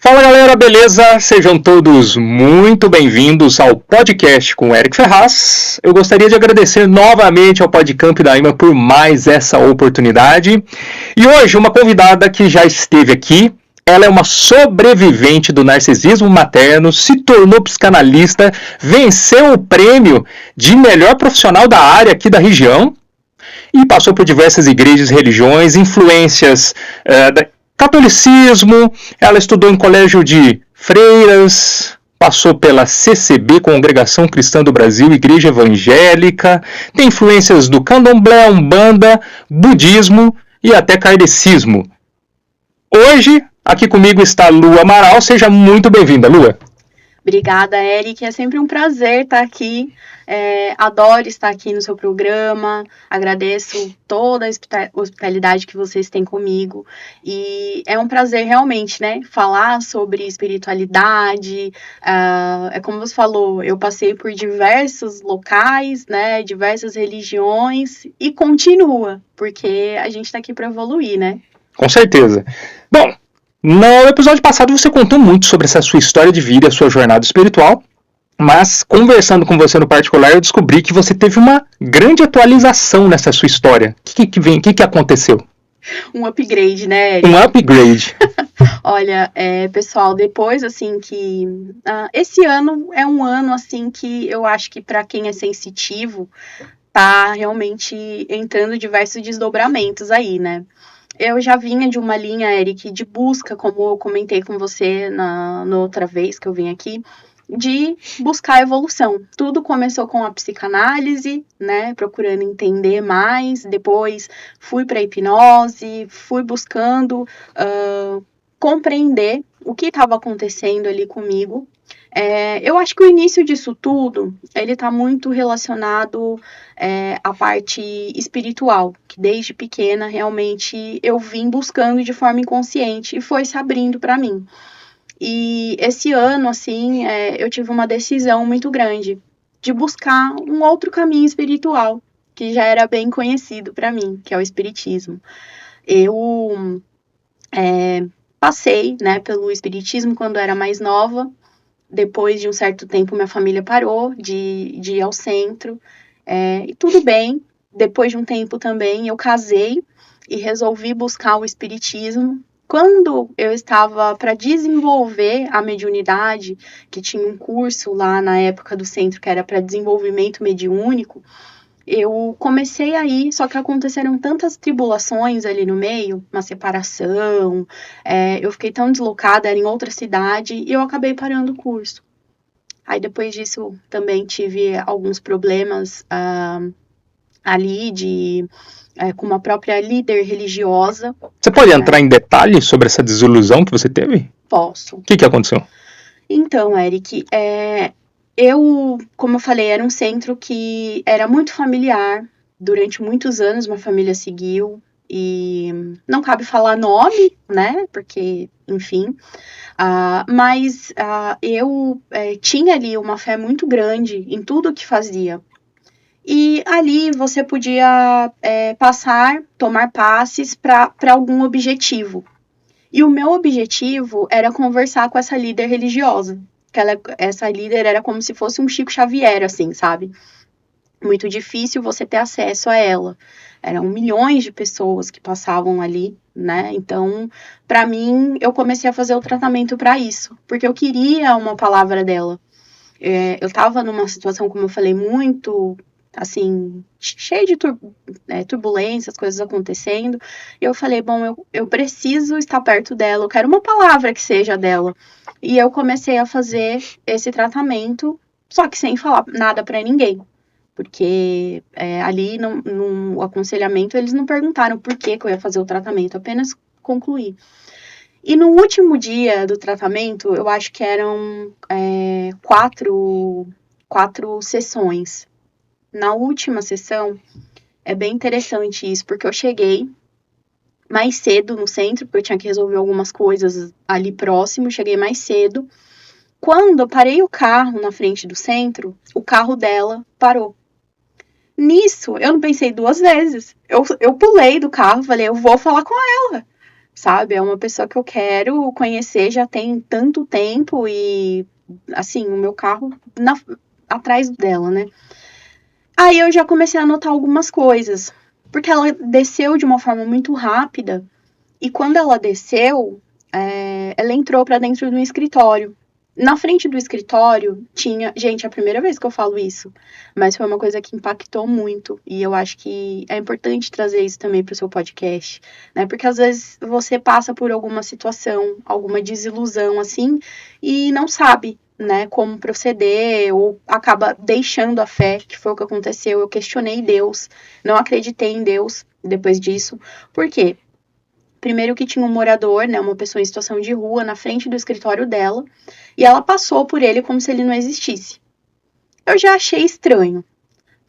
Fala galera, beleza? Sejam todos muito bem-vindos ao podcast com o Eric Ferraz. Eu gostaria de agradecer novamente ao Podcamp da IMA por mais essa oportunidade. E hoje uma convidada que já esteve aqui, ela é uma sobrevivente do narcisismo materno, se tornou psicanalista, venceu o prêmio de melhor profissional da área aqui da região e passou por diversas igrejas e religiões, influências catolicismo, ela estudou em colégio de freiras, passou pela CCB, Congregação Cristã do Brasil, Igreja Evangélica, tem influências do candomblé, umbanda, budismo e até kardecismo. Hoje, aqui comigo está Lua Amaral, seja muito bem-vinda, Lua. Obrigada, Eric, é sempre um prazer estar aqui, adoro estar aqui no seu programa, agradeço toda a hospitalidade que vocês têm comigo, e é um prazer realmente, né, falar sobre espiritualidade, é como você falou, eu passei por diversos locais, né, diversas religiões, e continua, porque a gente está aqui para evoluir, né? Com certeza. Bom, no episódio passado você contou muito sobre essa sua história de vida, a sua jornada espiritual, mas conversando com você no particular eu descobri que você teve uma grande atualização nessa sua história. O que aconteceu? Um upgrade, né, Eric? Um upgrade. Olha, pessoal, depois, assim, que... esse ano é um ano, assim, que eu acho que para quem é sensitivo, tá realmente entrando diversos desdobramentos aí, né? Eu já vinha de uma linha, Eric, de busca, como eu comentei com você na outra vez que eu vim aqui, de buscar evolução. Tudo começou com a psicanálise, né, procurando entender mais, depois fui para a hipnose, fui buscando compreender o que estava acontecendo ali comigo. Eu acho que o início disso tudo, ele está muito relacionado à parte espiritual, que desde pequena realmente eu vim buscando de forma inconsciente e foi se abrindo para mim. E esse ano, assim, eu tive uma decisão muito grande de buscar um outro caminho espiritual, que já era bem conhecido para mim, que é o espiritismo. Eu passei, né, pelo espiritismo quando eu era mais nova. Depois de um certo tempo, minha família parou de ir ao centro. E tudo bem. Depois de um tempo também, eu casei e resolvi buscar o espiritismo. Quando eu estava para desenvolver a mediunidade, que tinha um curso lá na época do centro que era para desenvolvimento mediúnico, eu comecei a ir, só que aconteceram tantas tribulações ali no meio, uma separação, eu fiquei tão deslocada, era em outra cidade, e eu acabei parando o curso. Aí depois disso também tive alguns problemas ali com uma própria líder religiosa. Você pode entrar em detalhes sobre essa desilusão que você teve? Posso. O que aconteceu? Então, Eric, eu, como eu falei, era um centro que era muito familiar. Durante muitos anos, minha família seguiu. E não cabe falar nome, né? Porque, enfim. Mas eu tinha ali uma fé muito grande em tudo que fazia. E ali você podia tomar passes para algum objetivo. E o meu objetivo era conversar com essa líder religiosa. Essa líder era como se fosse um Chico Xavier, assim, sabe? Muito difícil você ter acesso a ela. Eram milhões de pessoas que passavam ali, né? Então, para mim, eu comecei a fazer o tratamento para isso. Porque eu queria uma palavra dela. Eu tava numa situação, como eu falei, muito... assim, cheio de turbulências, coisas acontecendo, e eu falei, bom, eu preciso estar perto dela, eu quero uma palavra que seja dela, e eu comecei a fazer esse tratamento, só que sem falar nada pra ninguém, porque ali no aconselhamento eles não perguntaram por que eu ia fazer o tratamento, apenas concluí. E no último dia do tratamento, eu acho que eram 4 sessões. Na última sessão, é bem interessante isso, porque eu cheguei mais cedo no centro, porque eu tinha que resolver algumas coisas ali próximo, cheguei mais cedo. Quando eu parei o carro na frente do centro, o carro dela parou. Nisso, eu não pensei 2 vezes. Eu pulei do carro, falei, eu vou falar com ela. sabe? É uma pessoa que eu quero conhecer já tem tanto tempo e, assim, o meu carro atrás dela, né? Aí eu já comecei a notar algumas coisas, porque ela desceu de uma forma muito rápida e quando ela desceu, ela entrou pra dentro do escritório. Na frente do escritório tinha. Gente, é a primeira vez que eu falo isso, mas foi uma coisa que impactou muito. E eu acho que é importante trazer isso também pro seu podcast, né? Porque às vezes você passa por alguma situação, alguma desilusão assim, e não sabe, né, como proceder, ou acaba deixando a fé, que foi o que aconteceu. Eu questionei Deus, não acreditei em Deus depois disso. Por quê? Primeiro que tinha um morador, né, uma pessoa em situação de rua, na frente do escritório dela, e ela passou por ele como se ele não existisse. Eu já achei estranho.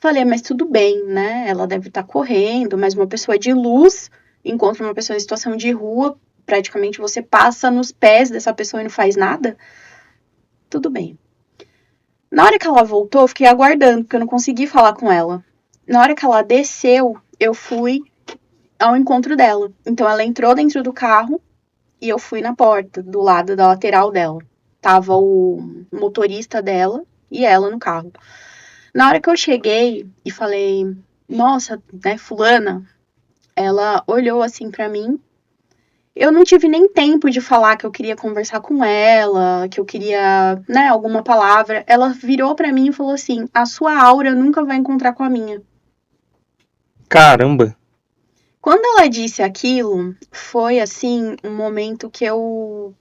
Falei, mas tudo bem, né? Ela deve estar correndo, mas uma pessoa de luz encontra uma pessoa em situação de rua, praticamente você passa nos pés dessa pessoa e não faz nada. Tudo bem. Na hora que ela voltou, eu fiquei aguardando, porque eu não consegui falar com ela. Na hora que ela desceu, eu fui ao encontro dela. Então ela entrou dentro do carro e eu fui na porta, do lado da lateral dela. Tava o motorista dela e ela no carro. Na hora que eu cheguei e falei, nossa, né, fulana, ela olhou assim pra mim. Eu não tive nem tempo de falar que eu queria conversar com ela, que eu queria, né, alguma palavra. Ela virou pra mim e falou assim: a sua aura nunca vai encontrar com a minha. Caramba. Quando ela disse aquilo, foi assim um momento que eu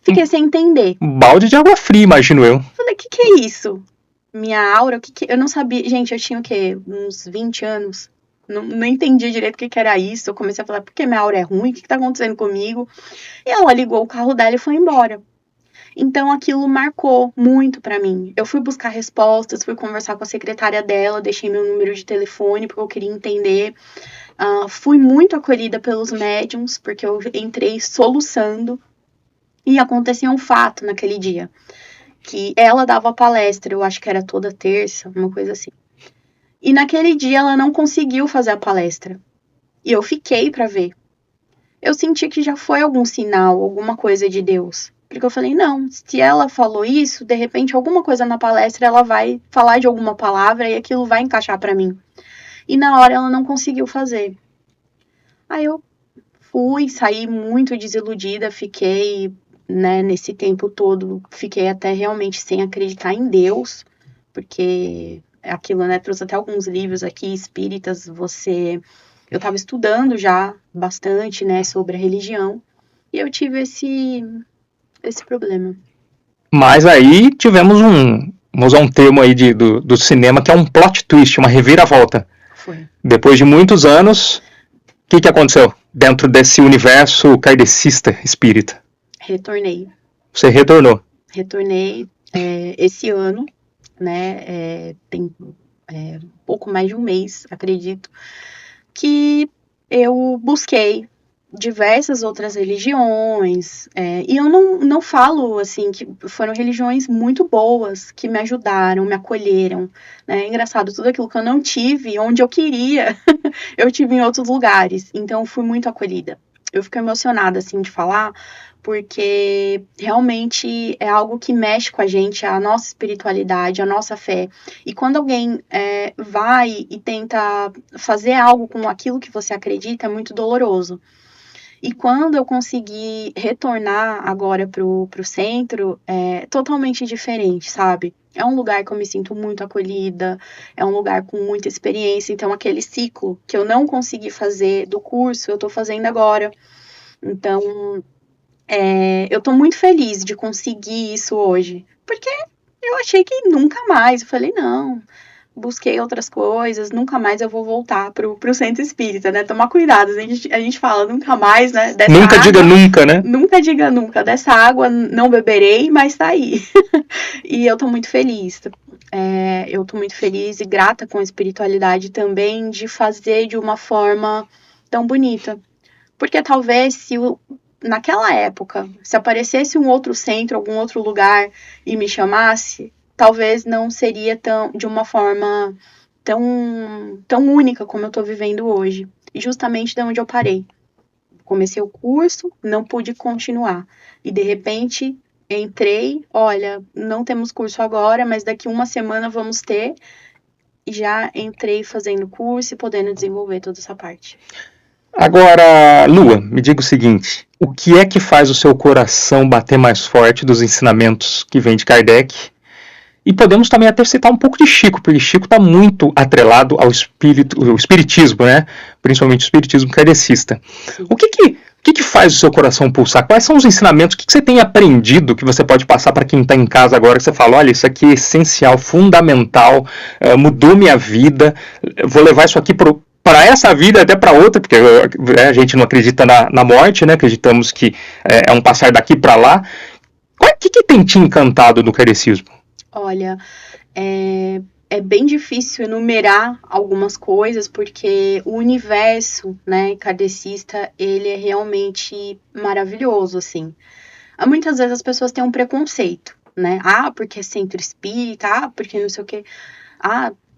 fiquei sem entender. Um balde de água fria, imagino eu. Falei, o que é isso? Minha aura, eu não sabia. Gente, eu tinha o quê? Uns 20 anos. Não entendi direito o que era isso. Eu comecei a falar, por que minha aura é ruim? O que tá acontecendo comigo? E ela ligou o carro dela e foi embora. Então aquilo marcou muito pra mim. Eu fui buscar respostas, fui conversar com a secretária dela, deixei meu número de telefone porque eu queria entender. Fui muito acolhida pelos médiums, porque eu entrei soluçando. E aconteceu um fato naquele dia. Que ela dava palestra, eu acho que era toda terça, uma coisa assim. E naquele dia ela não conseguiu fazer a palestra. E eu fiquei pra ver. Eu senti que já foi algum sinal, alguma coisa de Deus. Porque eu falei, não, se ela falou isso, de repente alguma coisa na palestra ela vai falar de alguma palavra e aquilo vai encaixar pra mim. E na hora ela não conseguiu fazer. Aí eu saí muito desiludida, fiquei, né, nesse tempo todo, fiquei até realmente sem acreditar em Deus, porque aquilo, né, trouxe até alguns livros aqui espíritas, eu estava estudando já bastante, né, sobre a religião, e eu tive esse problema. Mas aí tivemos vamos usar um termo aí do cinema, que é um plot twist, uma reviravolta. Foi. Depois de muitos anos, o que aconteceu dentro desse universo kardecista espírita? Retornei. Você retornou. Retornei esse ano, né, tem pouco mais de um mês, acredito, que eu busquei diversas outras religiões, e eu não falo, assim, que foram religiões muito boas, que me ajudaram, me acolheram, né, é engraçado, tudo aquilo que eu não tive, onde eu queria, eu tive em outros lugares, então fui muito acolhida. Eu fico emocionada, assim, de falar, porque realmente é algo que mexe com a gente, a nossa espiritualidade, a nossa fé. E quando alguém vai e tenta fazer algo com aquilo que você acredita, é muito doloroso. E quando eu consegui retornar agora pro centro, é totalmente diferente, sabe? É um lugar que eu me sinto muito acolhida, é um lugar com muita experiência. Então, aquele ciclo que eu não consegui fazer do curso, eu tô fazendo agora. Então, eu tô muito feliz de conseguir isso hoje. Porque eu achei que nunca mais. Eu falei, não, busquei outras coisas, nunca mais eu vou voltar pro centro espírita, né? Tomar cuidado, a gente fala nunca mais, né? Nunca diga nunca, né? Nunca diga nunca. Dessa água não beberei, mas tá aí. E eu tô muito feliz. Eu tô muito feliz e grata com a espiritualidade também de fazer de uma forma tão bonita. Porque talvez naquela época, se aparecesse um outro centro, algum outro lugar e me chamasse, talvez não seria de uma forma tão única como eu tô vivendo hoje. E justamente de onde eu parei. Comecei o curso, não pude continuar. E de repente entrei, olha, não temos curso agora, mas daqui uma semana vamos ter. E já entrei fazendo curso e podendo desenvolver toda essa parte. Agora, Lua, me diga o seguinte, o que é que faz o seu coração bater mais forte dos ensinamentos que vem de Kardec? E podemos também até citar um pouco de Chico, porque Chico está muito atrelado ao espiritismo, né? Principalmente o espiritismo kardecista. O que faz o seu coração pulsar? Quais são os ensinamentos? O que você tem aprendido que você pode passar para quem está em casa agora? Que você fala, olha, isso aqui é essencial, fundamental, mudou minha vida, vou levar isso aqui para essa vida até para outra, porque a gente não acredita na morte, né? Acreditamos que é um passar daqui para lá. O que tem te encantado no kardecismo? Olha, é bem difícil enumerar algumas coisas, porque o universo, né, kardecista, ele é realmente maravilhoso, assim. Muitas vezes as pessoas têm um preconceito, né? Porque é centro espírita, porque não sei o quê.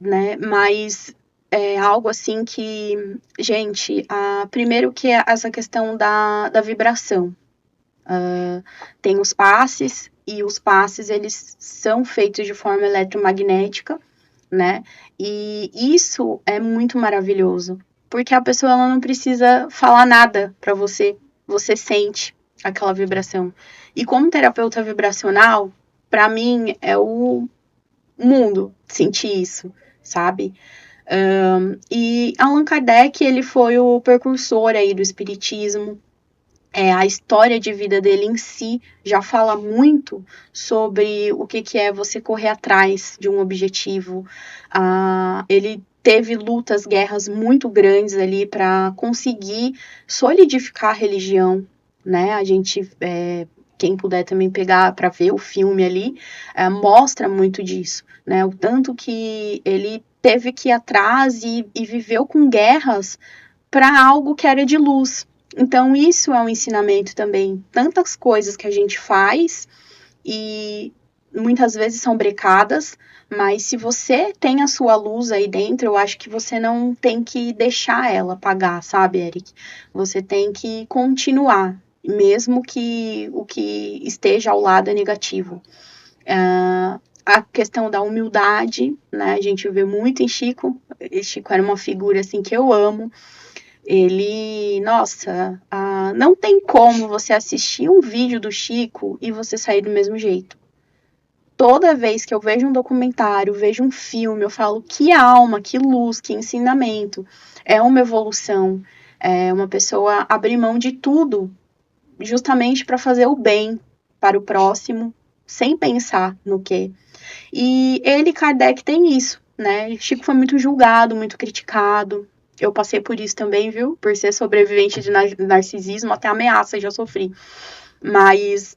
Né? Mas é algo assim que, gente, primeiro que é essa questão da vibração. Tem os passes, e os passes, eles são feitos de forma eletromagnética, né? E isso é muito maravilhoso, porque a pessoa ela não precisa falar nada para você sente aquela vibração. E como terapeuta vibracional, para mim é o mundo sentir isso, sabe? E Allan Kardec, ele foi o precursor aí do espiritismo. A história de vida dele em si já fala muito sobre o que é você correr atrás de um objetivo. Ele teve lutas, guerras muito grandes ali para conseguir solidificar a religião, né? A gente, quem puder também pegar para ver o filme ali, mostra muito disso, né? O tanto que ele teve que ir atrás e viveu com guerras para algo que era de luz. Então, isso é um ensinamento também. Tantas coisas que a gente faz e muitas vezes são brecadas, mas se você tem a sua luz aí dentro, eu acho que você não tem que deixar ela apagar, sabe, Eric? Você tem que continuar, mesmo que o que esteja ao lado é negativo. A questão da humildade, né? A gente vê muito em Chico. Chico era uma figura assim que eu amo. Ele, nossa, não tem como você assistir um vídeo do Chico e você sair do mesmo jeito. Toda vez que eu vejo um documentário, vejo um filme, eu falo que alma, que luz, que ensinamento. É uma evolução, é uma pessoa abrir mão de tudo justamente para fazer o bem para o próximo, sem pensar no quê. E ele, Kardec, tem isso, né? Chico foi muito julgado, muito criticado. Eu passei por isso também, viu? Por ser sobrevivente de narcisismo, até ameaça já sofri. Mas,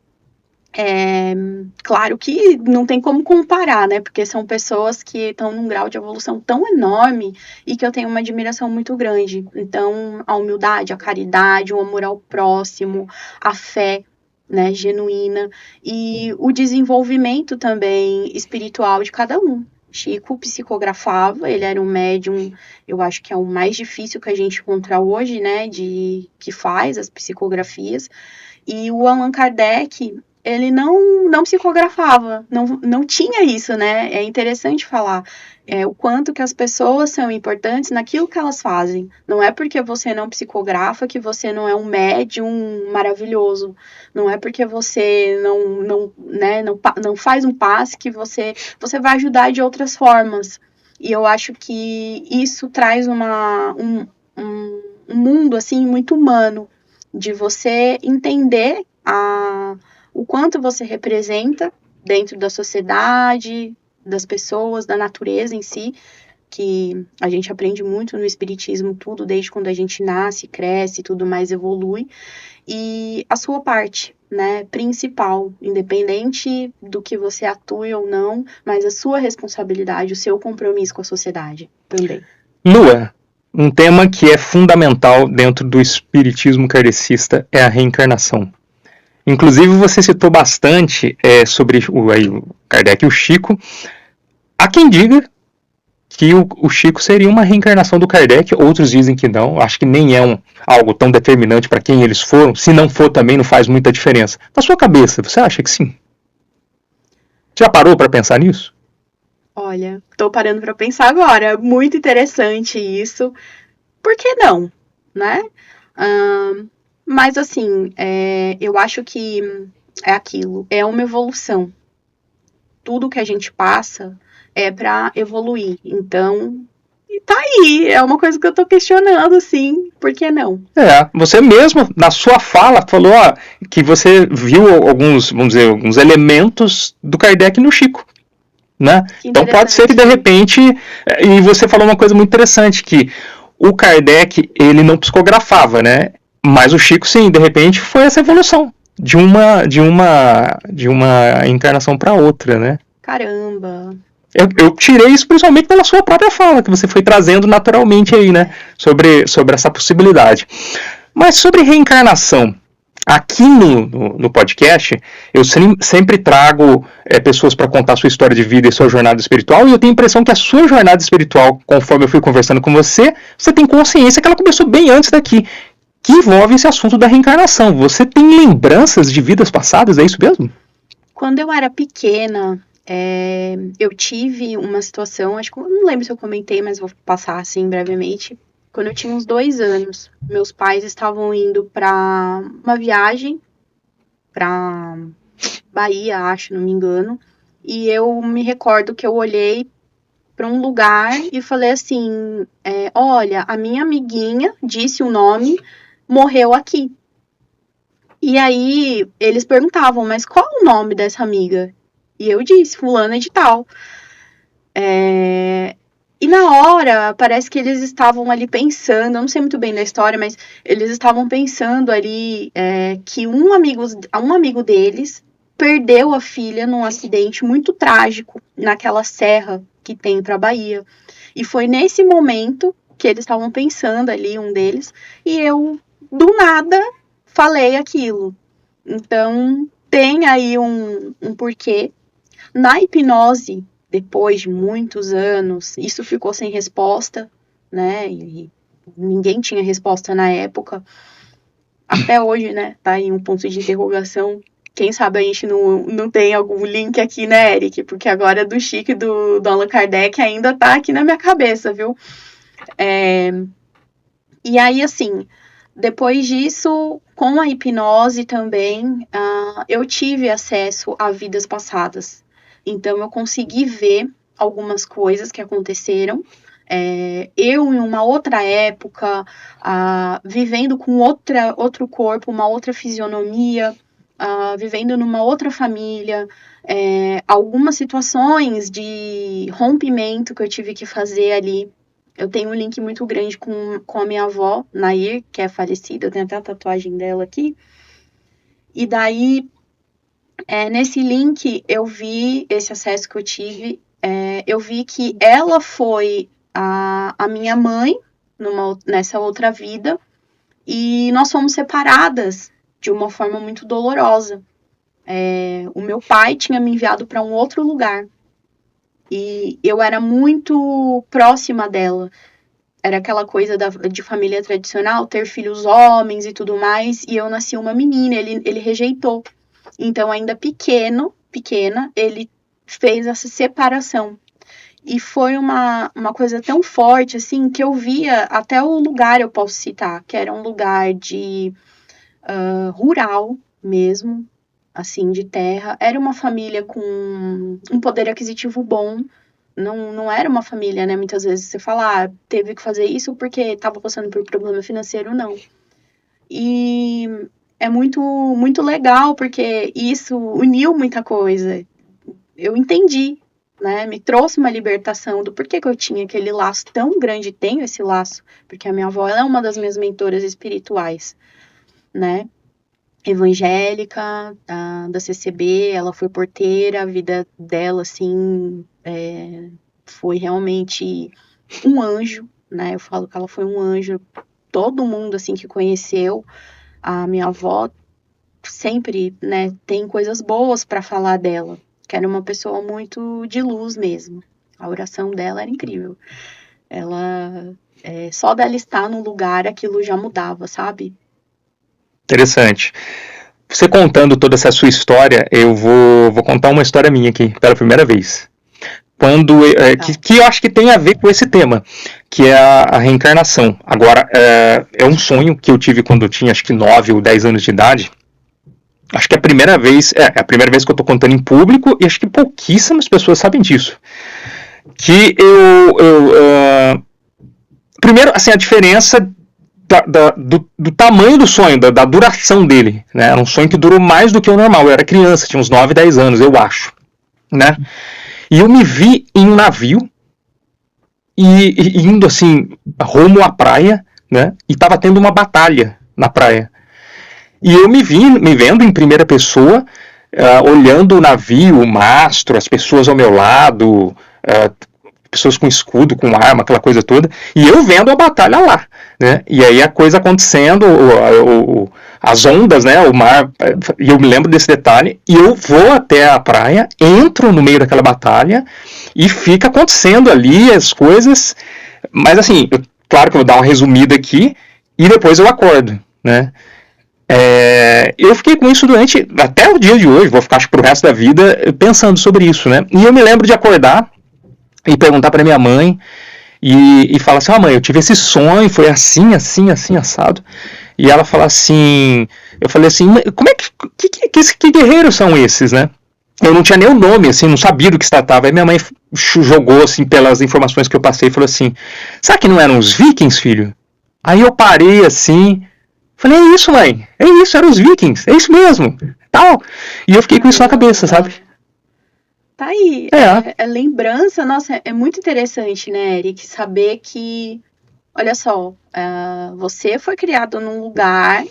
claro que não tem como comparar, né? Porque são pessoas que estão num grau de evolução tão enorme e que eu tenho uma admiração muito grande. Então, a humildade, a caridade, o amor ao próximo, a fé, né, genuína, e o desenvolvimento também espiritual de cada um. Chico psicografava, ele era um médium, eu acho que é o mais difícil que a gente encontra hoje, né, que faz as psicografias, e o Allan Kardec, ele não psicografava, não tinha isso, né, é interessante falar o quanto que as pessoas são importantes naquilo que elas fazem, não é porque você não psicografa que você não é um médium maravilhoso, não é porque você não faz um passe que você vai ajudar de outras formas, e eu acho que isso traz um mundo, assim, muito humano, de você entender o quanto você representa dentro da sociedade, das pessoas, da natureza em si, que a gente aprende muito no espiritismo, tudo desde quando a gente nasce, cresce, tudo mais evolui, e a sua parte, né, principal, independente do que você atue ou não, mas a sua responsabilidade, o seu compromisso com a sociedade também. Lua, um tema que é fundamental dentro do espiritismo kardecista é a reencarnação. Inclusive, você citou bastante sobre o Kardec e o Chico. Há quem diga que o Chico seria uma reencarnação do Kardec, outros dizem que não, acho que nem é algo tão determinante para quem eles foram, se não for também não faz muita diferença. Na sua cabeça, você acha que sim? Já parou para pensar nisso? Olha, tô parando para pensar agora. Muito interessante isso. Por que não, né? Mas assim, eu acho que é aquilo, é uma evolução. Tudo que a gente passa é para evoluir. Então, tá aí, é uma coisa que eu tô questionando, assim, por que não? Você mesmo, na sua fala, falou que você viu alguns, vamos dizer, alguns elementos do Kardec no Chico. Né? Que Então pode ser que de interessante. repente, e você falou uma coisa muito interessante, que o Kardec ele não psicografava, né? Mas o Chico sim, de repente foi essa evolução de uma encarnação para outra, né? Caramba. Eu tirei isso principalmente pela sua própria fala, que você foi trazendo naturalmente aí, né? Sobre essa possibilidade. Mas sobre reencarnação, aqui no podcast, eu sempre trago pessoas para contar sua história de vida e sua jornada espiritual, e eu tenho a impressão que a sua jornada espiritual, conforme eu fui conversando com você, você tem consciência que ela começou bem antes daqui, que envolve esse assunto da reencarnação. Você tem lembranças de vidas passadas, é isso mesmo? Quando eu era pequena, eu tive uma situação, acho que eu não lembro se eu comentei, mas vou passar assim brevemente. Quando eu tinha uns 2 anos, meus pais estavam indo para uma viagem para Bahia, acho, não me engano. E eu me recordo que eu olhei para um lugar e falei assim: olha, a minha amiguinha disse o nome, morreu aqui. E aí eles perguntavam, mas qual o nome dessa amiga? E eu disse, fulana de tal. E na hora, parece que eles estavam ali pensando, eu não sei muito bem da história, mas eles estavam pensando ali que um amigo deles perdeu a filha num acidente muito trágico naquela serra que tem para Bahia. E foi nesse momento que eles estavam pensando ali, um deles, e eu, do nada, falei aquilo. Então, tem aí um porquê. Na hipnose, depois de muitos anos, isso ficou sem resposta, né? E ninguém tinha resposta na época. Até hoje, né? Tá aí um ponto de interrogação. Quem sabe a gente não tem algum link aqui, né, Eric? Porque agora do Chico e do Allan Kardec ainda tá aqui na minha cabeça, viu? E aí, assim, depois disso, com a hipnose também, eu tive acesso a vidas passadas. Então, eu consegui ver algumas coisas que aconteceram. Eu, em uma outra época, vivendo com outro corpo, uma outra fisionomia, vivendo numa outra família, algumas situações de rompimento que eu tive que fazer ali. Eu tenho um link muito grande com a minha avó, Nair, que é falecida, eu tenho até a tatuagem dela aqui. E daí, nesse link, eu vi esse acesso que eu tive, eu vi que ela foi a minha mãe nessa outra vida, e nós fomos separadas de uma forma muito dolorosa. O meu pai tinha me enviado para um outro lugar, e eu era muito próxima dela. Era aquela coisa de família tradicional, ter filhos homens e tudo mais, e eu nasci uma menina, ele rejeitou. Então, ainda pequena, ele fez essa separação. E foi uma coisa tão forte, assim, que eu via até o lugar, eu posso citar, que era um lugar de rural mesmo, assim, de terra. Era uma família com um poder aquisitivo bom, não era uma família, né? Muitas vezes você fala, teve que fazer isso porque estava passando por problema financeiro, não. E é muito, muito legal, porque isso uniu muita coisa. Eu entendi, né? Me trouxe uma libertação do porquê que eu tinha aquele laço tão grande, tenho esse laço, porque a minha avó ela é uma das minhas mentoras espirituais, né? Evangélica, da CCB, ela foi porteira, a vida dela, assim, foi realmente um anjo, né? Eu falo que ela foi um anjo. Todo mundo, assim, que conheceu a minha avó sempre, né, tem coisas boas para falar dela, que era uma pessoa muito de luz mesmo. A oração dela era incrível. Ela, só dela estar num lugar, aquilo já mudava, sabe? Interessante. Você contando toda essa sua história, eu vou contar uma história minha aqui, pela primeira vez. Que eu acho que tem a ver com esse tema, que é a reencarnação. Agora, é um sonho que eu tive quando eu tinha, acho que 9 ou 10 anos de idade. Acho que é a primeira vez que eu tô contando em público, e acho que pouquíssimas pessoas sabem disso. Que primeiro, assim, a diferença do tamanho do sonho, da duração dele, né? Era um sonho que durou mais do que o normal. Eu era criança, tinha uns 9, 10 anos, eu acho, né? E eu me vi em um navio e indo assim rumo à praia, né? E tava tendo uma batalha na praia. E eu me vendo em primeira pessoa, olhando o navio, o mastro, as pessoas ao meu lado, pessoas com escudo, com arma, aquela coisa toda, e eu vendo a batalha lá, né? E aí a coisa acontecendo, as ondas, né? O mar, e eu me lembro desse detalhe, e eu vou até a praia, entro no meio daquela batalha, e fica acontecendo ali as coisas, mas assim, claro que eu vou dar uma resumida aqui, e depois eu acordo, né? Eu fiquei com isso até o dia de hoje, vou ficar acho, pro resto da vida pensando sobre isso, né? E eu me lembro de acordar e perguntar para minha mãe e falar assim, mãe, eu tive esse sonho, foi assim, assim, assim, assado. E ela fala assim, eu falei assim, como é que guerreiros são esses, né? Eu não tinha nem o nome, assim, não sabia do que se tratava. Aí minha mãe jogou, assim, pelas informações que eu passei, e falou assim, sabe que não eram os vikings, filho? Aí eu parei, assim, falei, é isso, mãe, é isso, eram os vikings, é isso mesmo, tal. E eu fiquei com isso na cabeça, sabe? Tá aí, lembrança, nossa, é muito interessante, né, Eric, saber que, olha só, você foi criado num lugar,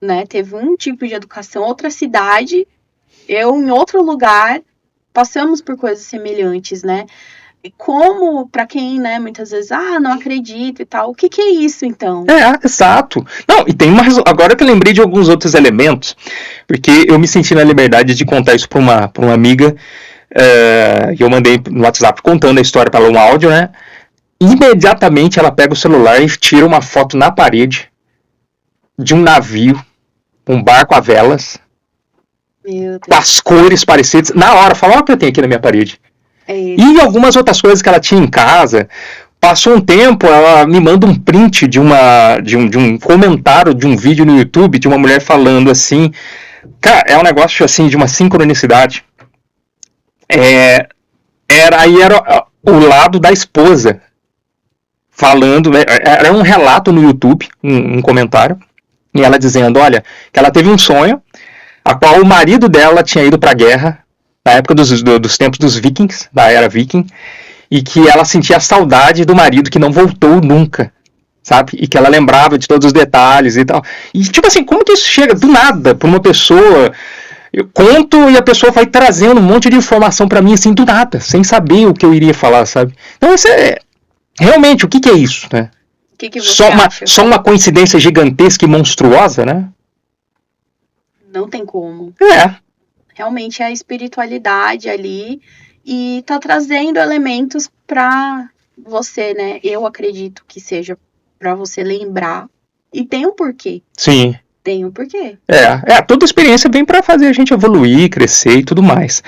né, teve um tipo de educação, outra cidade, eu em outro lugar, passamos por coisas semelhantes, né, e como, pra quem, né, muitas vezes, não acredito e tal, o que é isso, então? Exato. Não, e tem mais, agora que eu lembrei de alguns outros elementos, porque eu me senti na liberdade de contar isso pra uma amiga, e eu mandei no WhatsApp contando a história para ela, um áudio, né? Imediatamente ela pega o celular e tira uma foto na parede de um navio, um barco a velas, com as cores parecidas. Na hora, fala, olha o que eu tenho aqui na minha parede. E algumas outras coisas que ela tinha em casa. Passou um tempo, ela me manda um print de um comentário de um vídeo no YouTube de uma mulher falando assim. Cara, é um negócio assim de uma sincronicidade. Era o lado da esposa falando, era um relato no YouTube, um comentário, e ela dizendo, olha, que ela teve um sonho, a qual o marido dela tinha ido para a guerra, na época dos tempos dos vikings, da era viking, e que ela sentia saudade do marido que não voltou nunca, sabe? E que ela lembrava de todos os detalhes e tal. E tipo assim, como que isso chega do nada para uma pessoa? Eu conto e a pessoa vai trazendo um monte de informação para mim assim do nada, sem saber o que eu iria falar, sabe? Então isso realmente, o que é isso, né? Que você acha? Só uma coincidência gigantesca e monstruosa, né? Não tem como. Realmente é a espiritualidade ali e tá trazendo elementos para você, né? Eu acredito que seja para você lembrar e tem um porquê. Sim. Tem um porquê. Toda experiência vem para fazer a gente evoluir, crescer e tudo mais.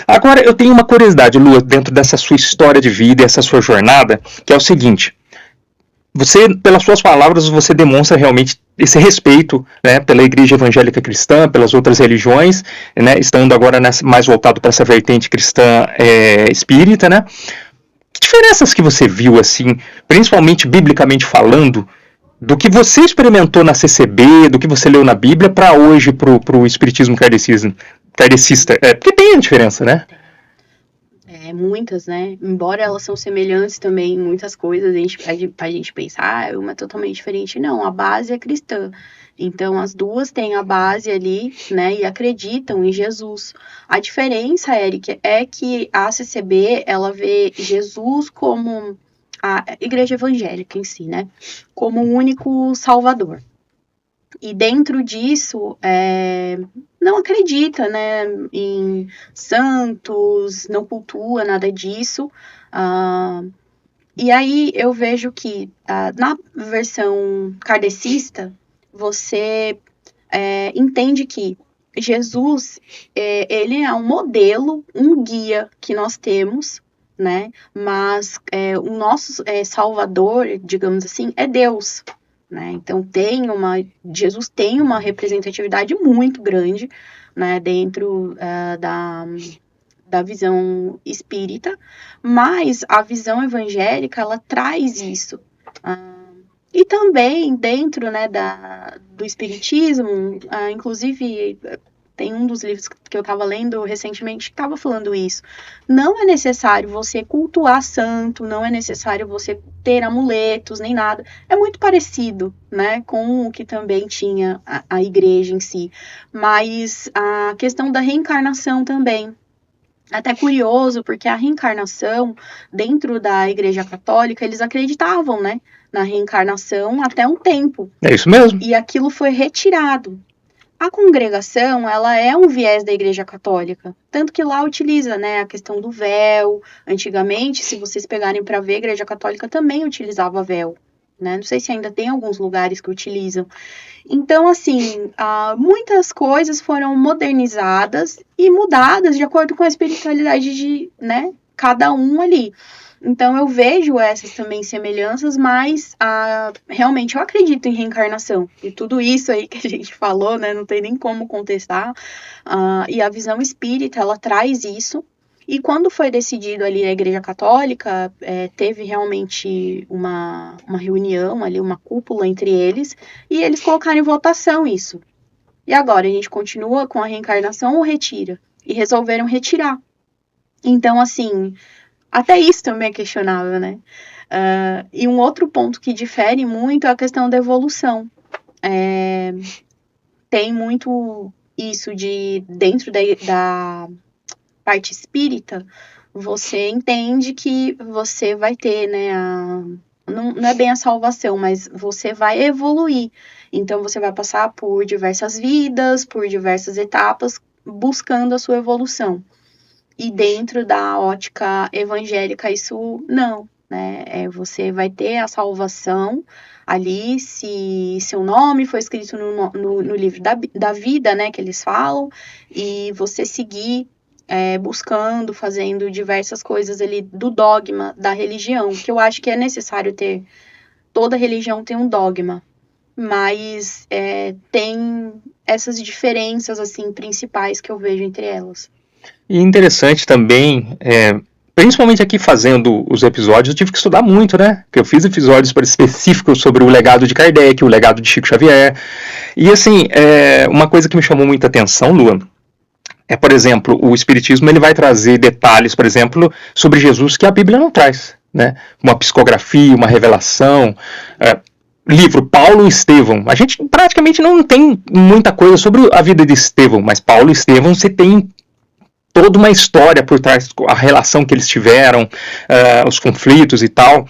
Agora, eu tenho uma curiosidade, Lua, dentro dessa sua história de vida, essa sua jornada, que é o seguinte. Você, pelas suas palavras, você demonstra realmente esse respeito, né, pela igreja evangélica cristã, pelas outras religiões, né, estando agora mais voltado para essa vertente cristã espírita, né? Que diferenças que você viu, assim, principalmente biblicamente falando, do que você experimentou na CCB, do que você leu na Bíblia, para hoje, pro espiritismo kardecista? Porque tem a diferença, né? Muitas, né? Embora elas são semelhantes também em muitas coisas, a gente pensa, uma é totalmente diferente. Não, a base é cristã. Então, as duas têm a base ali, né? E acreditam em Jesus. A diferença, Eric, é que a CCB, ela vê Jesus como a igreja evangélica em si, né? Como o único salvador. E dentro disso, não acredita, né, em santos, não cultua nada disso, E aí eu vejo que na versão kardecista, você entende que Jesus, ele é um modelo, um guia que nós temos, né? Mas o nosso Salvador, digamos assim, é Deus, né? Então Jesus tem uma representatividade muito grande, né? Dentro da visão espírita, mas a visão evangélica, ela traz isso. E também dentro, né, do espiritismo, inclusive tem um dos livros que eu estava lendo recentemente que estava falando isso. Não é necessário você cultuar santo, não é necessário você ter amuletos, nem nada. É muito parecido, né, com o que também tinha a igreja em si. Mas a questão da reencarnação também. Até curioso, porque a reencarnação, dentro da Igreja Católica, eles acreditavam, né, na reencarnação até um tempo. É isso mesmo. E aquilo foi retirado. A congregação, ela é um viés da Igreja Católica, tanto que lá utiliza, né, a questão do véu. Antigamente, se vocês pegarem para ver, a Igreja Católica também utilizava véu, né? Não sei se ainda tem alguns lugares que utilizam. Então, assim, muitas coisas foram modernizadas e mudadas de acordo com a espiritualidade de, né, cada um ali. Então, eu vejo essas também semelhanças, mas realmente eu acredito em reencarnação. E tudo isso aí que a gente falou, né, não tem nem como contestar. E a visão espírita, ela traz isso. E quando foi decidido ali na Igreja Católica, teve realmente uma reunião ali, uma cúpula entre eles, e eles colocaram em votação isso. E agora, a gente continua com a reencarnação ou retira? E resolveram retirar. Então, assim, até isso também é questionável, né? E um outro ponto que difere muito é a questão da evolução. Tem muito isso de, dentro da parte espírita, você entende que você vai ter, né, não é bem a salvação, mas você vai evoluir. Então, você vai passar por diversas vidas, por diversas etapas, buscando a sua evolução. E dentro da ótica evangélica, isso não, né? Você vai ter a salvação ali, se seu nome foi escrito no livro da vida, né, que eles falam, e você seguir buscando, fazendo diversas coisas ali do dogma da religião, que eu acho que é necessário ter. Toda religião tem um dogma, mas tem essas diferenças assim principais que eu vejo entre elas. E interessante também, principalmente aqui fazendo os episódios, eu tive que estudar muito, né? Porque eu fiz episódios específicos sobre o legado de Kardec, o legado de Chico Xavier. E assim, uma coisa que me chamou muita atenção, Lua, por exemplo, o Espiritismo ele vai trazer detalhes, por exemplo, sobre Jesus que a Bíblia não traz, né? Uma psicografia, uma revelação, livro Paulo e Estevão. A gente praticamente não tem muita coisa sobre a vida de Estevão, mas Paulo e Estevão você tem toda uma história por trás, a relação que eles tiveram, os conflitos e tal.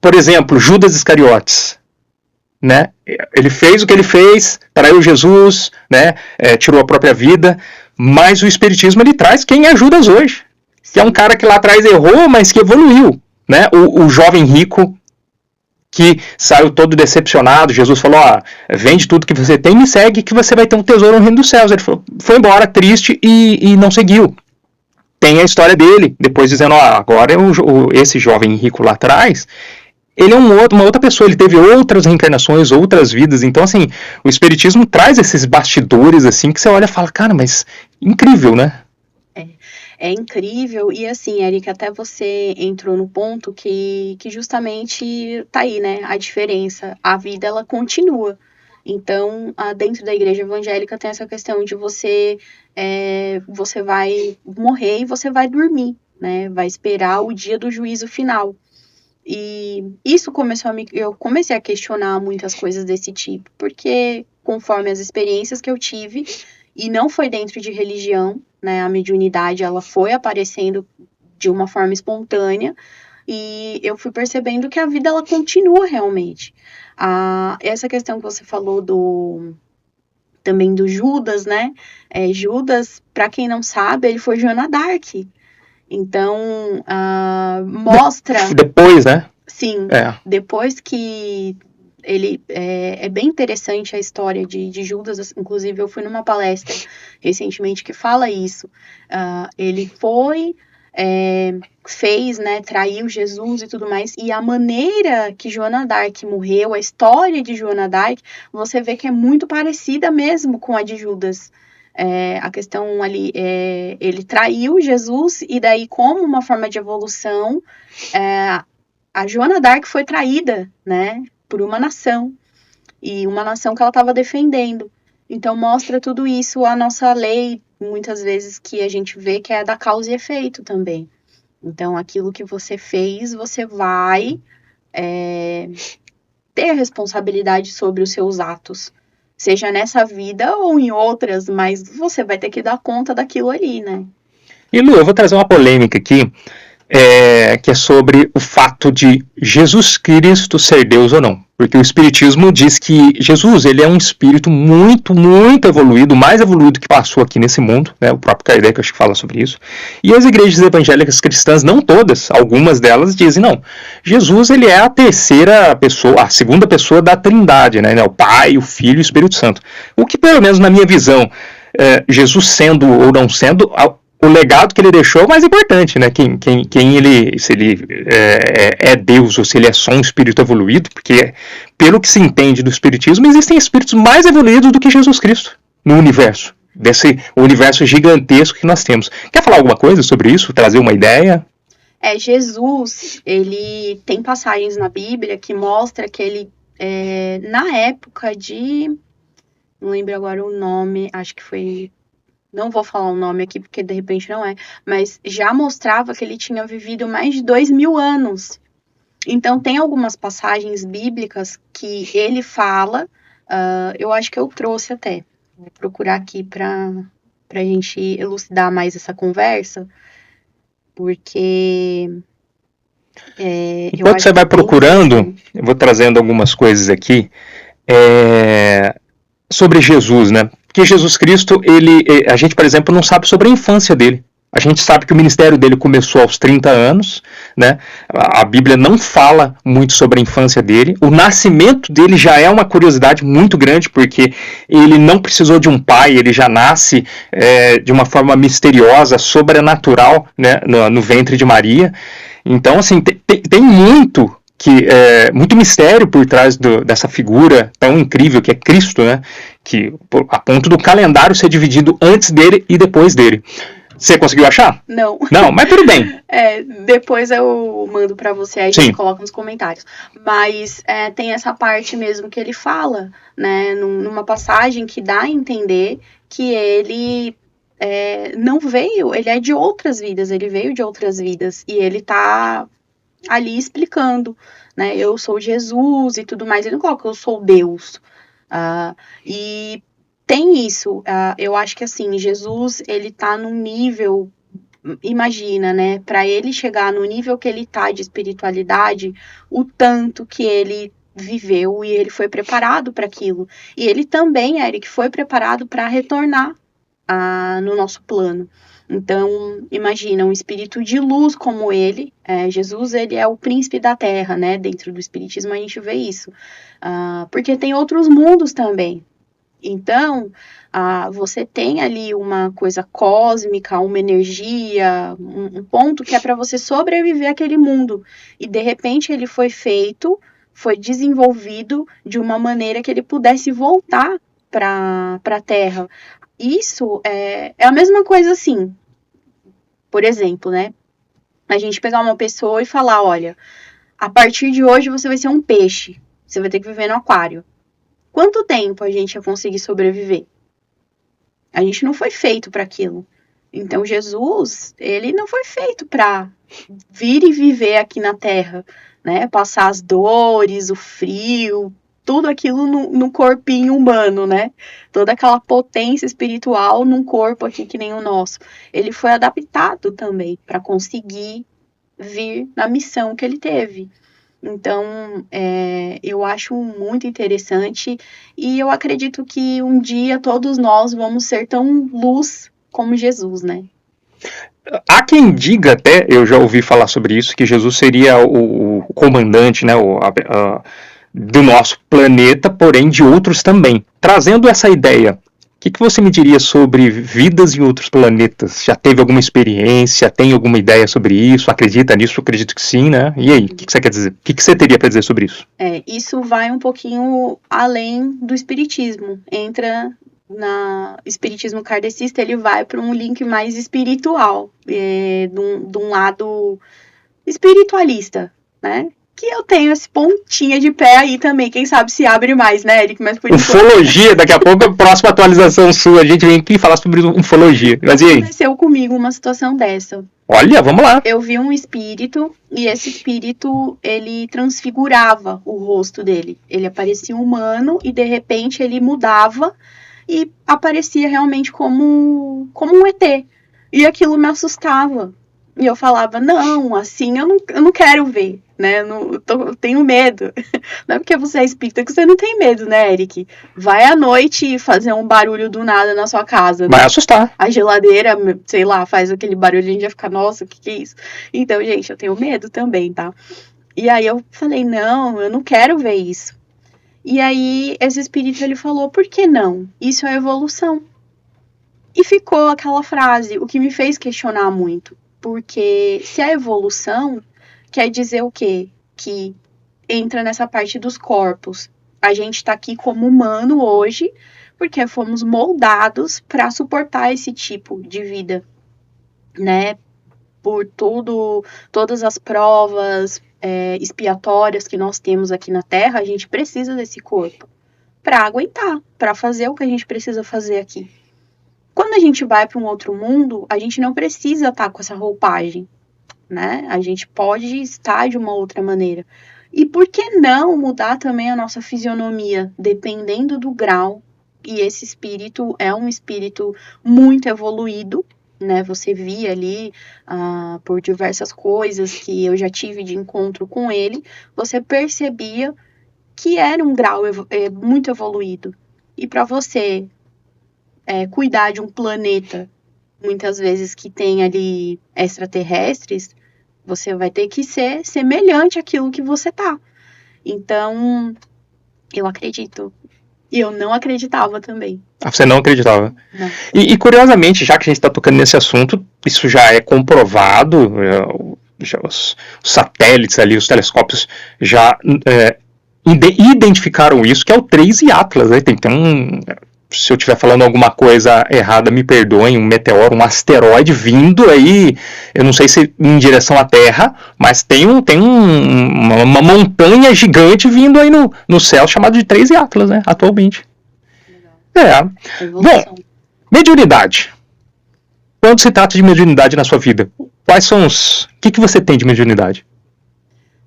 Por exemplo, Judas Iscariotes, né? Ele fez o que ele fez, traiu Jesus, né? Tirou a própria vida, mas o Espiritismo ele traz quem é Judas hoje, que é um cara que lá atrás errou, mas que evoluiu, né? O jovem rico que saiu todo decepcionado. Jesus falou, vende tudo que você tem e me segue que você vai ter um tesouro no reino dos céus. Ele foi embora triste e não seguiu. Tem a história dele, depois dizendo, agora esse jovem rico lá atrás, ele é uma outra pessoa, ele teve outras reencarnações, outras vidas. Então, assim, o Espiritismo traz esses bastidores, assim, que você olha e fala, cara, mas incrível, né? É incrível, e assim, Eric, até você entrou no ponto que justamente tá aí, né, a diferença. A vida, ela continua. Então, dentro da igreja evangélica tem essa questão de você vai morrer e você vai dormir, né, vai esperar o dia do juízo final. E isso eu comecei a questionar muitas coisas desse tipo, porque conforme as experiências que eu tive, e não foi dentro de religião, né, a mediunidade ela foi aparecendo de uma forma espontânea, e eu fui percebendo que a vida ela continua realmente. Essa questão que você falou também do Judas, né, Judas, para quem não sabe, ele foi Joana d'Arc. Então, mostra... Depois, né? Sim, depois que ele... É bem interessante a história de Judas, inclusive eu fui numa palestra recentemente que fala isso. Ele foi... fez, né, traiu Jesus e tudo mais, e a maneira que Joana d'Arc morreu, a história de Joana d'Arc, você vê que é muito parecida mesmo com a de Judas. A questão ali, ele traiu Jesus, e daí, como uma forma de evolução, a Joana d'Arc foi traída, né, por uma nação, e uma nação que ela estava defendendo. Então, mostra tudo isso, a nossa lei, muitas vezes, que a gente vê que é da causa e efeito também. Então, aquilo que você fez, você vai ter responsabilidade sobre os seus atos. Seja nessa vida ou em outras, mas você vai ter que dar conta daquilo ali, né? E Lu, eu vou trazer uma polêmica aqui, que é sobre o fato de Jesus Cristo ser Deus ou não. Porque o Espiritismo diz que Jesus, ele é um espírito muito, muito evoluído, mais evoluído que passou aqui nesse mundo, né? O próprio Kardec acho que fala sobre isso. E as igrejas evangélicas cristãs, não todas, algumas delas dizem, não, Jesus, ele é a terceira pessoa, a segunda pessoa da Trindade, né? O Pai, o Filho e o Espírito Santo. O que, pelo menos na minha visão, Jesus sendo ou não sendo, o legado que ele deixou é o mais importante, né? Se ele é Deus ou se ele é só um espírito evoluído, porque pelo que se entende do espiritismo, existem espíritos mais evoluídos do que Jesus Cristo no universo, desse universo gigantesco que nós temos. Quer falar alguma coisa sobre isso? Trazer uma ideia? Jesus, ele tem passagens na Bíblia que mostra que ele, na época de... Não lembro agora o nome, acho que foi... Não vou falar o nome aqui, porque de repente não é. Mas já mostrava que ele tinha vivido mais de 2000 anos. Então, tem algumas passagens bíblicas que ele fala. Eu acho que eu trouxe até. Vou procurar aqui para a gente elucidar mais essa conversa. Porque... Enquanto você vai procurando, eu vou trazendo algumas coisas aqui. Sobre Jesus, né? Porque Jesus Cristo, a gente, por exemplo, não sabe sobre a infância dele. A gente sabe que o ministério dele começou aos 30 anos, né? A Bíblia não fala muito sobre a infância dele. O nascimento dele já é uma curiosidade muito grande, porque ele não precisou de um pai, ele já nasce de uma forma misteriosa, sobrenatural, né? No ventre de Maria. Então, assim, tem muito mistério por trás dessa figura tão incrível que é Cristo, né? Que a ponto do calendário ser dividido antes dele e depois dele. Você conseguiu achar? Não. Não, mas tudo bem. Depois eu mando pra você, aí a gente coloca nos comentários. Mas tem essa parte mesmo que ele fala, né? Numa passagem que dá a entender que ele não veio, ele é de outras vidas, ele veio de outras vidas. E ele tá ali explicando, né? Eu sou Jesus e tudo mais. Ele não coloca eu sou Deus. E tem isso. Eu acho que assim, Jesus, ele tá num nível, imagina, né? Para ele chegar no nível que ele tá de espiritualidade, o tanto que ele viveu e ele foi preparado para aquilo. E ele também, Eric, foi preparado para retornar no nosso plano. Então, imagina, um espírito de luz como ele, Jesus, ele é o príncipe da terra, né? Dentro do espiritismo a gente vê isso. Porque tem outros mundos também. Então, você tem ali uma coisa cósmica, uma energia, um ponto que é para você sobreviver àquele mundo. E, de repente, ele foi desenvolvido de uma maneira que ele pudesse voltar para a Terra. Isso é a mesma coisa assim, por exemplo, né? A gente pegar uma pessoa e falar, olha, a partir de hoje você vai ser um peixe, você vai ter que viver no aquário. Quanto tempo a gente ia conseguir sobreviver? A gente não foi feito para aquilo. Então Jesus, ele não foi feito para vir e viver aqui na Terra, né? Passar as dores, o frio, tudo aquilo no corpinho humano, né? Toda aquela potência espiritual num corpo aqui que nem o nosso. Ele foi adaptado também para conseguir vir na missão que ele teve. Então, eu acho muito interessante e eu acredito que um dia todos nós vamos ser tão luz como Jesus, né? há quem diga até, eu já ouvi falar sobre isso, que Jesus seria o comandante, né, do nosso planeta, porém de outros também. Trazendo essa ideia, o que você me diria sobre vidas em outros planetas? Já teve alguma experiência? Tem alguma ideia sobre isso? Acredita nisso? Acredito que sim, né? E aí, o que você quer dizer? O que você teria para dizer sobre isso? Isso vai um pouquinho além do espiritismo. Entra na espiritismo kardecista, ele vai para um link mais espiritual, de um lado espiritualista, né? Que eu tenho esse pontinha de pé aí também. Quem sabe se abre mais, né, Eric? Mas por ufologia, daqui a pouco, a próxima atualização sua, a gente vem aqui falar sobre ufologia. Mas e aí? Aconteceu comigo uma situação dessa. Olha, vamos lá. Eu vi um espírito e esse espírito, ele transfigurava o rosto dele. Ele aparecia humano e de repente ele mudava e aparecia realmente como um ET. E aquilo me assustava. E eu falava, não, assim eu não quero ver, né? Eu tenho medo. Não é porque você é espírita que você não tem medo, né, Eric? Vai à noite fazer um barulho do nada na sua casa. Vai assustar. A geladeira, sei lá, faz aquele barulho e a gente vai ficar, nossa, o que é isso? Então, gente, eu tenho medo também, tá? E aí eu falei, não, eu não quero ver isso. E aí esse espírito, ele falou, por que não? Isso é evolução. E ficou aquela frase, o que me fez questionar muito. Porque se a evolução quer dizer o quê? Que entra nessa parte dos corpos. A gente tá aqui como humano hoje, porque fomos moldados para suportar esse tipo de vida, né? Por todas as provas expiatórias que nós temos aqui na Terra, a gente precisa desse corpo para aguentar, para fazer o que a gente precisa fazer aqui. Quando a gente vai para um outro mundo, a gente não precisa estar com essa roupagem, né? A gente pode estar de uma outra maneira. E por que não mudar também a nossa fisionomia, dependendo do grau? E esse espírito é um espírito muito evoluído, né? Você via ali, por diversas coisas que eu já tive de encontro com ele, você percebia que era um grau muito evoluído. E para você cuidar de um planeta, muitas vezes que tem ali extraterrestres, você vai ter que ser semelhante àquilo que você tá. Então, eu acredito. E eu não acreditava também. Você não acreditava? Não. E curiosamente, já que a gente está tocando nesse assunto, isso já é comprovado, os satélites ali, os telescópios já identificaram isso, que é o 3 e Atlas, né? Tem se eu estiver falando alguma coisa errada, me perdoem, um meteoro, um asteroide vindo aí, eu não sei se em direção à Terra, mas tem uma montanha gigante vindo aí no céu, chamado de 3 e Atlas, né, atualmente. Legal. Bom, mediunidade. Quando se trata de mediunidade na sua vida, quais são os... O que você tem de mediunidade?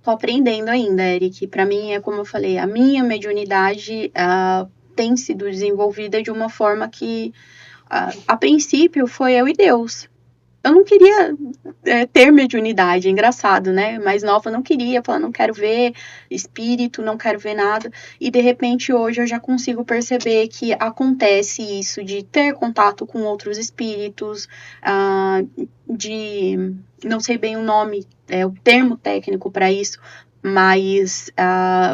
Tô aprendendo ainda, Eric. Pra mim, como eu falei, a minha mediunidade tem sido desenvolvida de uma forma que, a princípio, foi eu e Deus. Eu não queria ter mediunidade, é engraçado, né? Mais nova, eu não queria, falar, não quero ver espírito, não quero ver nada. E, de repente, hoje eu já consigo perceber que acontece isso de ter contato com outros espíritos, de... Não sei bem o nome, o termo técnico para isso, mas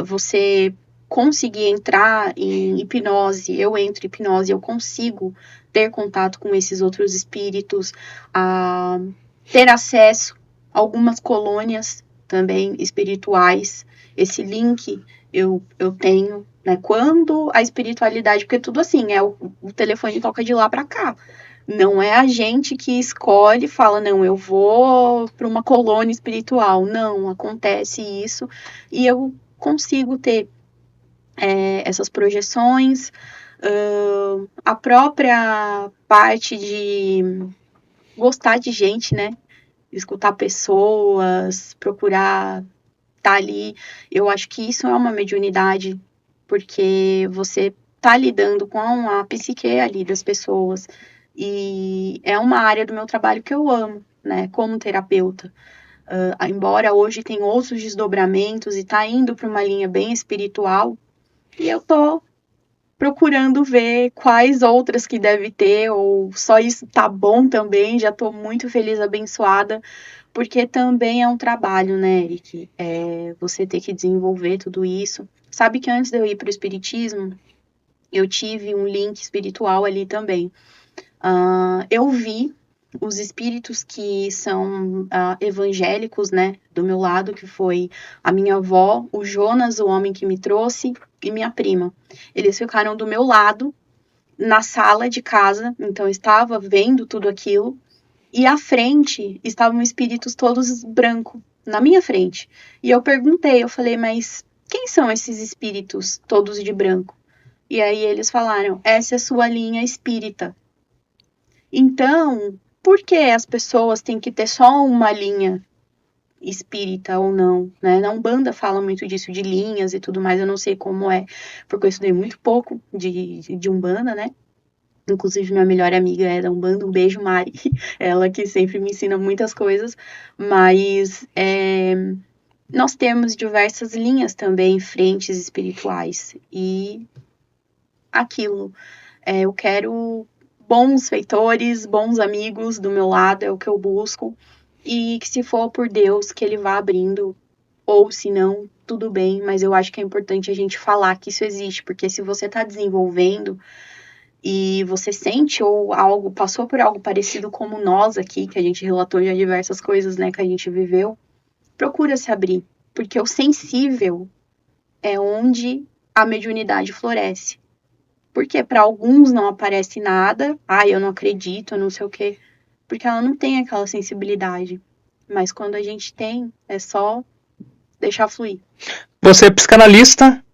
você conseguir entrar em hipnose, eu entro em hipnose, eu consigo ter contato com esses outros espíritos, ter acesso a algumas colônias também espirituais. Esse link eu tenho, né? Quando a espiritualidade, porque tudo assim, o telefone toca de lá para cá. Não é a gente que escolhe e fala, não, eu vou para uma colônia espiritual. Não, acontece isso e eu consigo ter essas projeções. A própria parte de gostar de gente, né? Escutar pessoas, procurar estar ali. Eu acho que isso é uma mediunidade, porque você tá lidando com a psique ali das pessoas. E é uma área do meu trabalho que eu amo, né? Como terapeuta. Embora hoje tenha outros desdobramentos e tá indo para uma linha bem espiritual, e eu tô procurando ver quais outras que deve ter, ou só isso tá bom também, já tô muito feliz, abençoada, porque também é um trabalho, né, Eric? Você ter que desenvolver tudo isso. Sabe que antes de eu ir para o espiritismo, eu tive um link espiritual ali também. Eu vi os espíritos que são evangélicos, né, do meu lado, que foi a minha avó, o Jonas, o homem que me trouxe, e minha prima. Eles ficaram do meu lado, na sala de casa, então eu estava vendo tudo aquilo, e à frente estavam espíritos todos brancos, na minha frente. E eu perguntei, eu falei, mas quem são esses espíritos todos de branco? E aí eles falaram, essa é sua linha espírita. Então, por que as pessoas têm que ter só uma linha espírita ou não, né? Na Umbanda fala muito disso, de linhas e tudo mais, eu não sei como é, porque eu estudei muito pouco de Umbanda, né? Inclusive, minha melhor amiga é da Umbanda, um beijo, Mari, ela que sempre me ensina muitas coisas, mas nós temos diversas linhas também, frentes espirituais, e aquilo, eu quero bons feitores, bons amigos do meu lado, é o que eu busco. E que se for por Deus, que ele vá abrindo, ou se não, tudo bem, mas eu acho que é importante a gente falar que isso existe, porque se você está desenvolvendo e você sente ou algo, passou por algo parecido como nós aqui, que a gente relatou já diversas coisas, né, que a gente viveu, procura se abrir, porque o sensível é onde a mediunidade floresce. Porque para alguns não aparece nada, eu não acredito, eu não sei o quê, porque ela não tem aquela sensibilidade. Mas quando a gente tem, é só deixar fluir. Você é psicanalista,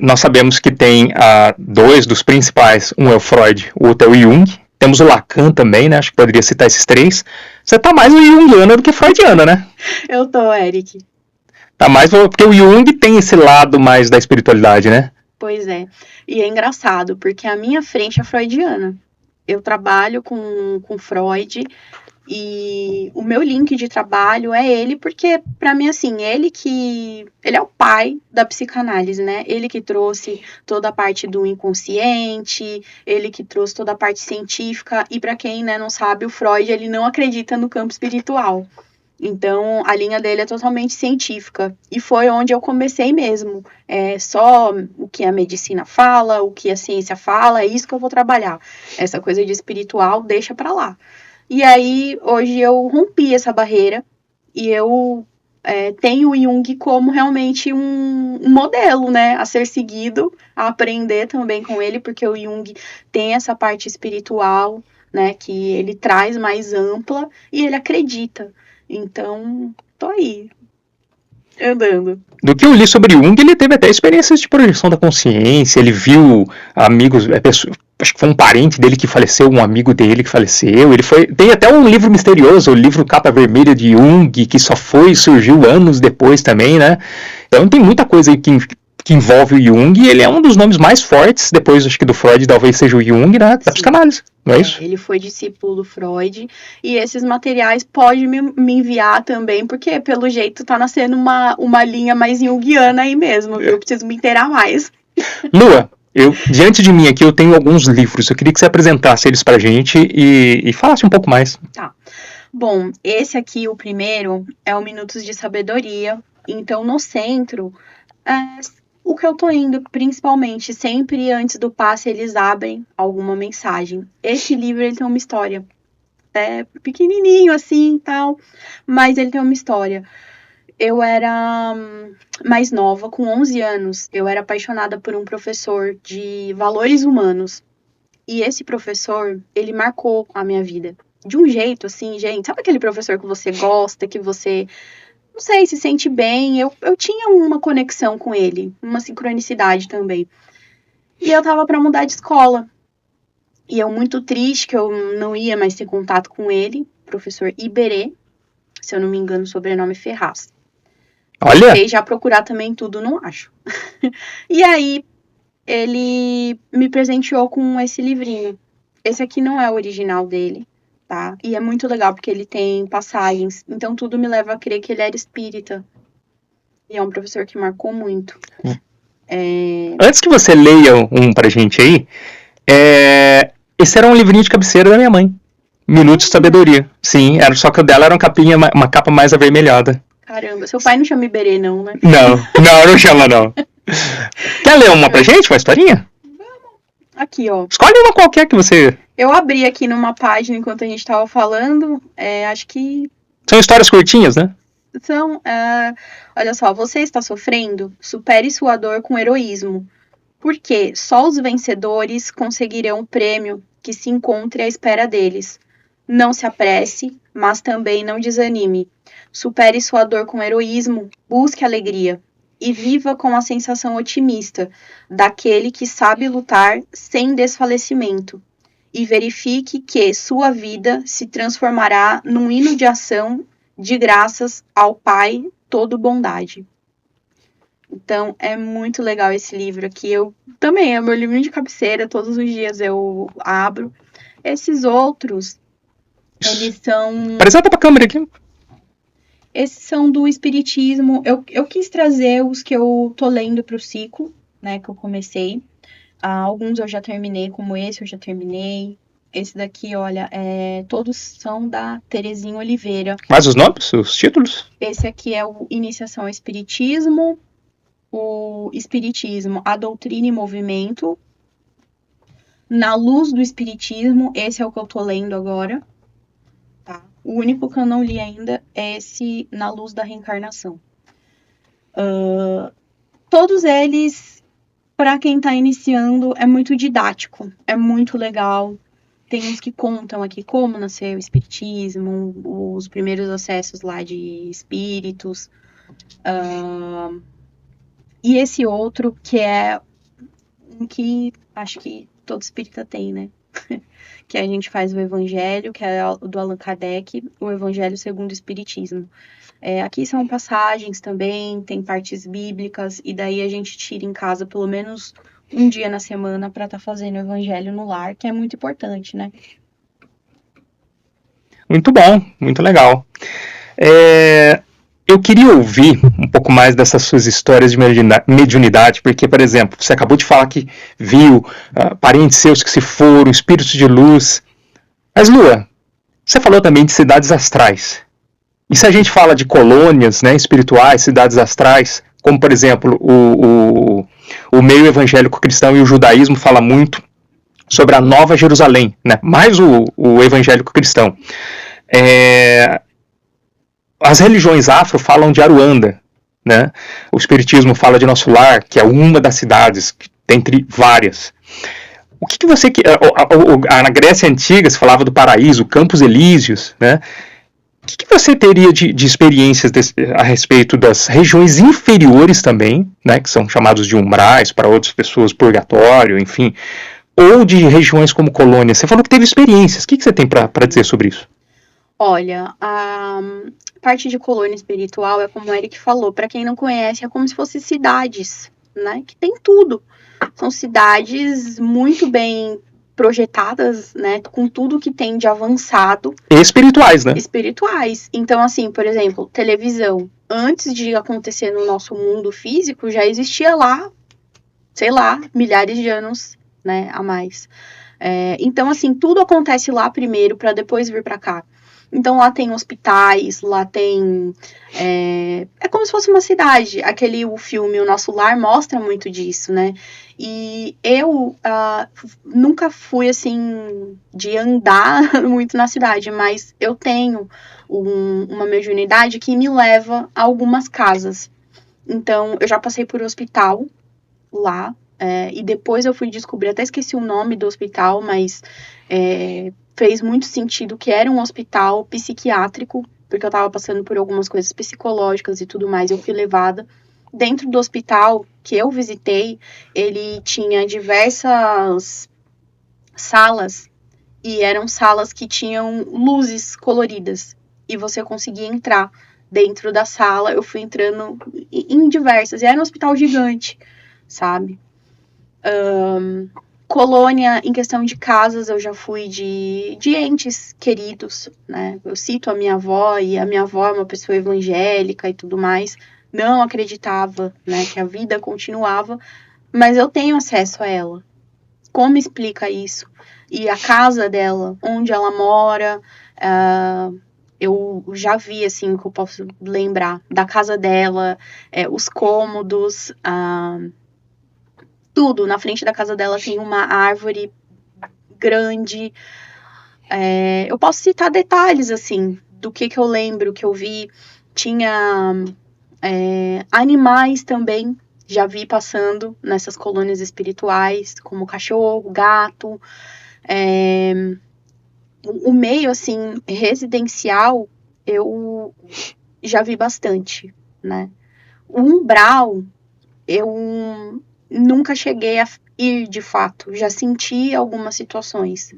nós sabemos que tem dois dos principais, um é o Freud, o outro é o Jung. Temos o Lacan também, né? Acho que poderia citar esses três. Você tá mais junguiana do que freudiana, né? Eu tô, Eric. Tá mais porque o Jung tem esse lado mais da espiritualidade, né? Pois é. E é engraçado, porque a minha frente é freudiana. Eu trabalho com Freud e o meu link de trabalho é ele, porque para mim, assim, ele é o pai da psicanálise, né? Ele que trouxe toda a parte do inconsciente, ele que trouxe toda a parte científica, e para quem, né, não sabe, o Freud, ele não acredita no campo espiritual. Então, a linha dele é totalmente científica. E foi onde eu comecei mesmo. É só o que a medicina fala, o que a ciência fala, é isso que eu vou trabalhar. Essa coisa de espiritual, deixa pra lá. E aí, hoje eu rompi essa barreira e eu tenho o Jung como realmente um modelo, né, a ser seguido, a aprender também com ele, porque o Jung tem essa parte espiritual, né, que ele traz mais ampla e ele acredita. Então, tô aí, andando. Do que eu li sobre Jung, ele teve até experiências de projeção da consciência, ele viu amigos, acho que foi um parente dele que faleceu, um amigo dele que faleceu, tem até um livro misterioso, o livro Capa Vermelha de Jung, que surgiu anos depois também, né? Então tem muita coisa aí que envolve o Jung, e ele é um dos nomes mais fortes, depois acho que do Freud, talvez seja o Jung, né, da psicanálise, não é isso? Ele foi discípulo do Freud, e esses materiais pode me enviar também, porque pelo jeito tá nascendo uma linha mais junguiana aí mesmo, eu preciso me inteirar mais. Lua, diante de mim aqui eu tenho alguns livros, eu queria que você apresentasse eles pra gente e falasse um pouco mais. Tá. Bom, esse aqui, o primeiro, é o Minutos de Sabedoria, então no centro... o que eu tô indo, principalmente, sempre antes do passe, eles abrem alguma mensagem. Esse livro, ele tem uma história. É pequenininho, assim, tal, mas ele tem uma história. Eu era mais nova, com 11 anos. Eu era apaixonada por um professor de valores humanos. E esse professor, ele marcou a minha vida. De um jeito, assim, gente, sabe aquele professor que você gosta, que você... não sei, se sente bem. Eu tinha uma conexão com ele, uma sincronicidade também. E eu tava pra mudar de escola. E eu muito triste que eu não ia mais ter contato com ele, professor Iberê, se eu não me engano, o sobrenome Ferraz. Olha! Tentei já procurar também tudo, não acho. E aí, ele me presenteou com esse livrinho. Esse aqui não é o original dele, tá? E é muito legal porque ele tem passagens. Então tudo me leva a crer que ele era espírita. E é um professor que marcou muito. Antes que você leia um pra gente aí, esse era um livrinho de cabeceira da minha mãe. Minutos de Sabedoria. Sim, só que o dela era uma capa mais avermelhada. Caramba, seu pai não chama Iberê, não, né? Não chama, não. Quer ler uma pra gente, uma historinha? Aqui, ó. Escolhe uma qualquer que você... Eu abri aqui numa página enquanto a gente tava falando, acho que... São histórias curtinhas, né? Olha só, você está sofrendo? Supere sua dor com heroísmo. Porque só os vencedores conseguirão o prêmio que se encontre à espera deles. Não se apresse, mas também não desanime. Supere sua dor com heroísmo, busque alegria. E viva com a sensação otimista daquele que sabe lutar sem desfalecimento. E verifique que sua vida se transformará num hino de ação de graças ao Pai todo bondade. Então, é muito legal esse livro aqui. Eu também, é meu livrinho de cabeceira, todos os dias eu abro. Esses outros, eles são... Apresenta pra câmera aqui. Esses são do Espiritismo. Eu quis trazer os que eu tô lendo pro ciclo, né, que eu comecei. Alguns eu já terminei, como esse eu já terminei. Esse daqui, olha, todos são da Terezinha Oliveira. Mas os nomes, os títulos? Esse aqui é o Iniciação ao Espiritismo, o Espiritismo, a Doutrina e Movimento. Na Luz do Espiritismo, esse é o que eu tô lendo agora. Tá? O único que eu não li ainda é esse Na Luz da Reencarnação. Todos eles, para quem tá iniciando, é muito didático, é muito legal. Tem uns que contam aqui como nasceu o espiritismo, os primeiros acessos lá de espíritos. E esse outro, que é um que acho que todo espírita tem, né? Que a gente faz o Evangelho, que é do Allan Kardec, o Evangelho segundo o Espiritismo. Aqui são passagens também, tem partes bíblicas, e daí a gente tira em casa pelo menos um dia na semana para estar fazendo o Evangelho no lar, que é muito importante, né? Muito bom, muito legal. Eu queria ouvir um pouco mais dessas suas histórias de mediunidade, porque, por exemplo, você acabou de falar que viu parentes seus que se foram, espíritos de luz. Mas, Lua, você falou também de cidades astrais. E se a gente fala de colônias, né, espirituais, cidades astrais, como, por exemplo, o meio evangélico cristão e o judaísmo fala muito sobre a Nova Jerusalém, né, mais o evangélico cristão. As religiões afro falam de Aruanda, né? O espiritismo fala de Nosso Lar, que é uma das cidades, dentre várias. O que você... Na Grécia Antiga se falava do paraíso, Campos Elíseos, né? O que você teria de experiências a respeito das regiões inferiores também, né? Que são chamados de umbrais, para outras pessoas, purgatório, enfim, ou de regiões como colônia? Você falou que teve experiências. O que você tem para dizer sobre isso? Olha, a parte de colônia espiritual é como o Eric falou, para quem não conhece, é como se fossem cidades, né? Que tem tudo. São cidades muito bem projetadas, né? Com tudo que tem de avançado. Espirituais, né? Espirituais. Então, assim, por exemplo, televisão. Antes de acontecer no nosso mundo físico, já existia lá, sei lá, milhares de anos, né? A mais. Então, assim, tudo acontece lá primeiro para depois vir para cá. Então, lá tem hospitais, lá tem... É como se fosse uma cidade. O filme O Nosso Lar mostra muito disso, né? E eu nunca fui, assim, de andar muito na cidade, mas eu tenho uma mediunidade que me leva a algumas casas. Então, eu já passei por hospital lá, e depois eu fui descobrir, até esqueci o nome do hospital, mas... fez muito sentido que era um hospital psiquiátrico, porque eu tava passando por algumas coisas psicológicas e tudo mais, eu fui levada. Dentro do hospital que eu visitei, ele tinha diversas salas, e eram salas que tinham luzes coloridas, e você conseguia entrar dentro da sala. Eu fui entrando em diversas, e era um hospital gigante, sabe? Colônia, em questão de casas, eu já fui de entes queridos, né? Eu cito a minha avó, e a minha avó é uma pessoa evangélica e tudo mais. não acreditava, né, que a vida continuava, mas eu tenho acesso a ela. Como explica isso? E a casa dela, onde ela mora, eu já vi, assim, que eu posso lembrar da casa dela, os cômodos, tudo. Na frente da casa dela tem uma árvore grande. Eu posso citar detalhes, assim, do que eu lembro, que eu vi. Tinha animais também, já vi passando nessas colônias espirituais, como cachorro, gato. O meio, assim, residencial, eu já vi bastante, né? O umbral, eu nunca cheguei a ir de fato, já senti algumas situações.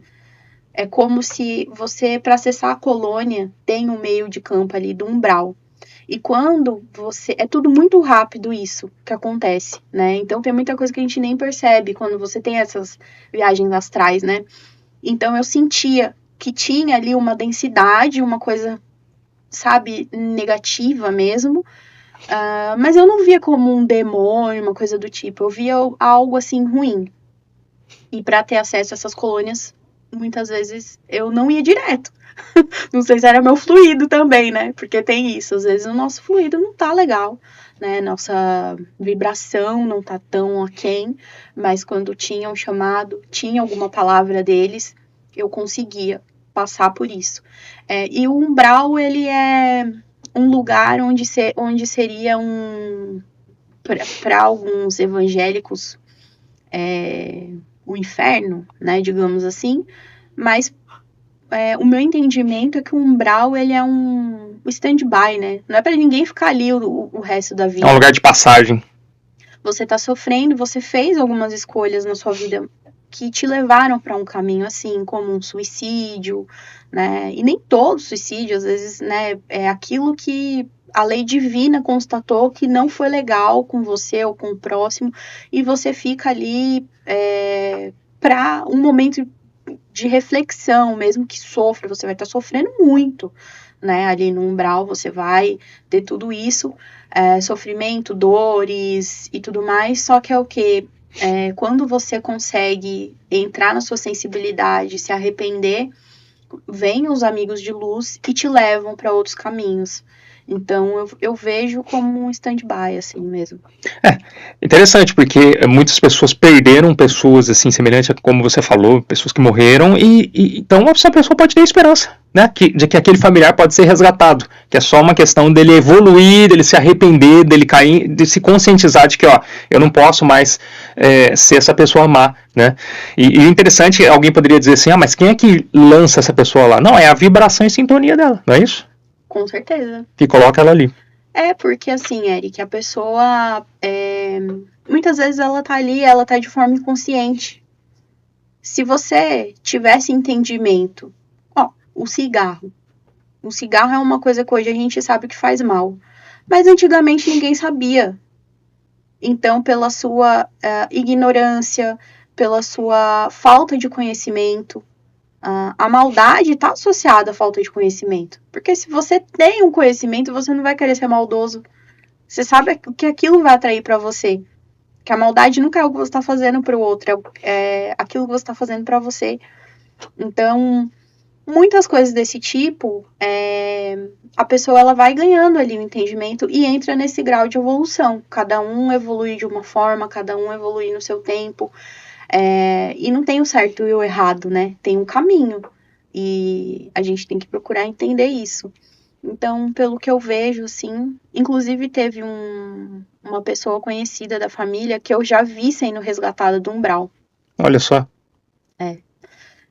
É como se você, para acessar a colônia, tem um meio de campo ali do umbral. E quando você. É tudo muito rápido isso que acontece, né? Então tem muita coisa que a gente nem percebe quando você tem essas viagens astrais, né? Então eu sentia que tinha ali uma densidade, uma coisa, sabe, negativa mesmo. Mas eu não via como um demônio, uma coisa do tipo. Eu via algo assim ruim. E para ter acesso a essas colônias, muitas vezes eu não ia direto. Não sei se era meu fluido também, né? Porque tem isso, às vezes o nosso fluido não tá legal, né? Nossa vibração não tá tão aquém, mas quando tinha um chamado, tinha alguma palavra deles, eu conseguia passar por isso. E o umbral, ele é um lugar onde seria para alguns evangélicos, o inferno, né? Digamos assim, mas o meu entendimento é que o umbral, ele é um stand-by, né? Não é pra ninguém ficar ali o resto da vida. É um lugar de passagem. Você tá sofrendo, você fez algumas escolhas na sua vida que te levaram para um caminho assim, como um suicídio, né? E nem todo suicídio, às vezes, né, é aquilo que a lei divina constatou que não foi legal com você ou com o próximo, e você fica ali para um momento de reflexão, mesmo que sofra, você vai estar sofrendo muito, né? Ali no umbral você vai ter tudo isso, sofrimento, dores e tudo mais, só que é o que? Quando você consegue entrar na sua sensibilidade, se arrepender, vêm os amigos de luz e te levam para outros caminhos. Então eu vejo como um stand-by, assim mesmo. Interessante, porque muitas pessoas perderam pessoas assim, semelhante a como você falou, pessoas que morreram, então essa pessoa pode ter esperança, né? De que aquele familiar pode ser resgatado, que é só uma questão dele evoluir, dele se arrepender, dele cair, de se conscientizar de que, ó, eu não posso mais ser essa pessoa má, né? E interessante, alguém poderia dizer assim, mas quem é que lança essa pessoa lá? Não, é a vibração e sintonia dela, não é isso? Com certeza. Que coloca ela ali. Porque assim, Eric, a pessoa, muitas vezes ela tá ali, ela tá de forma inconsciente. Se você tivesse entendimento, o cigarro. O cigarro é uma coisa que hoje a gente sabe que faz mal. Mas antigamente ninguém sabia. Então, pela sua ignorância, pela sua falta de conhecimento, a maldade está associada à falta de conhecimento. Porque se você tem um conhecimento, você não vai querer ser maldoso. Você sabe que aquilo vai atrair para você. Que a maldade nunca é o que você está fazendo para o outro, é aquilo que você está fazendo para você. Então, muitas coisas desse tipo, a pessoa ela vai ganhando ali o entendimento e entra nesse grau de evolução. Cada um evolui de uma forma, cada um evolui no seu tempo. E não tem o certo e o errado, né? Tem um caminho. E a gente tem que procurar entender isso. Então, pelo que eu vejo, assim, inclusive teve uma pessoa conhecida da família que eu já vi sendo resgatada do umbral. Olha só.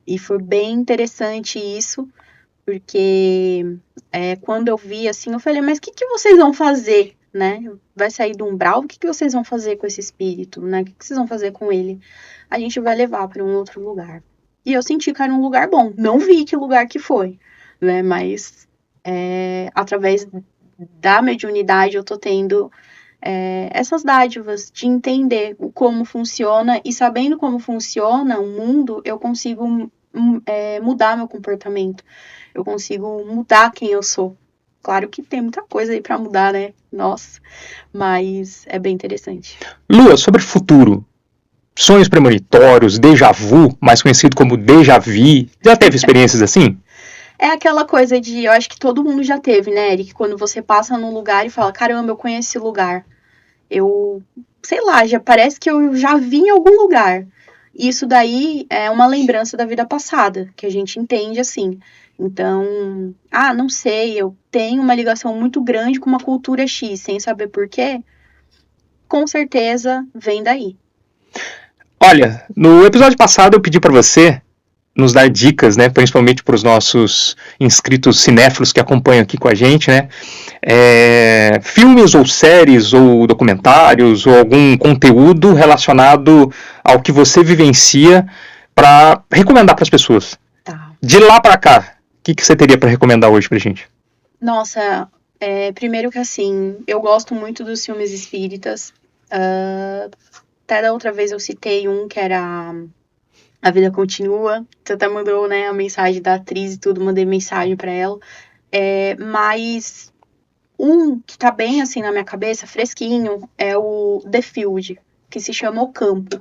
E foi bem interessante isso, porque quando eu vi, assim, eu falei, mas o que vocês vão fazer, né? Vai sair do umbral? O que vocês vão fazer com esse espírito, né? O que vocês vão fazer com ele? A gente vai levar para um outro lugar. E eu senti que era um lugar bom. Não vi que lugar que foi, né? Mas através da mediunidade eu tô tendo essas dádivas de entender como funciona, e sabendo como funciona o mundo, eu consigo mudar meu comportamento, eu consigo mudar quem eu sou, Claro que tem muita coisa aí pra mudar, né? Nossa, mas é bem interessante. Lua, sobre futuro. Sonhos premonitórios, déjà vu, mais conhecido como déjà vu. Já teve experiências assim? É aquela coisa de, eu acho que todo mundo já teve, né, Eric? Quando você passa num lugar e fala, caramba, eu conheço esse lugar. Eu, sei lá, já parece que eu já vi em algum lugar. Isso daí é uma lembrança da vida passada, que a gente entende assim. Então, não sei, eu tenho uma ligação muito grande com uma cultura X, sem saber por quê. Com certeza vem daí. Olha, no episódio passado eu pedi para você nos dar dicas, né, principalmente para os nossos inscritos cinéfilos que acompanham aqui com a gente, né, filmes ou séries ou documentários ou algum conteúdo relacionado ao que você vivencia para recomendar para as pessoas. Tá. De lá para cá, o que você teria para recomendar hoje pra gente? Nossa, primeiro que assim, eu gosto muito dos filmes espíritas. Até da outra vez eu citei um que era A Vida Continua. Você até mandou, né, a mensagem da atriz e tudo, mandei mensagem pra ela. Mas um que tá bem assim na minha cabeça, fresquinho, é o The Field, que se chama O Campo.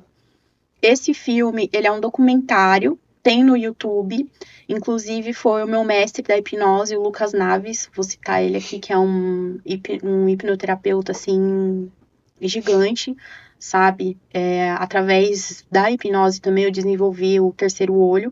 Esse filme, ele é um documentário, tem no YouTube. Inclusive, foi o meu mestre da hipnose, o Lucas Naves. Vou citar ele aqui, que é um hipnoterapeuta, assim, gigante, sabe? Através da hipnose também eu desenvolvi o terceiro olho.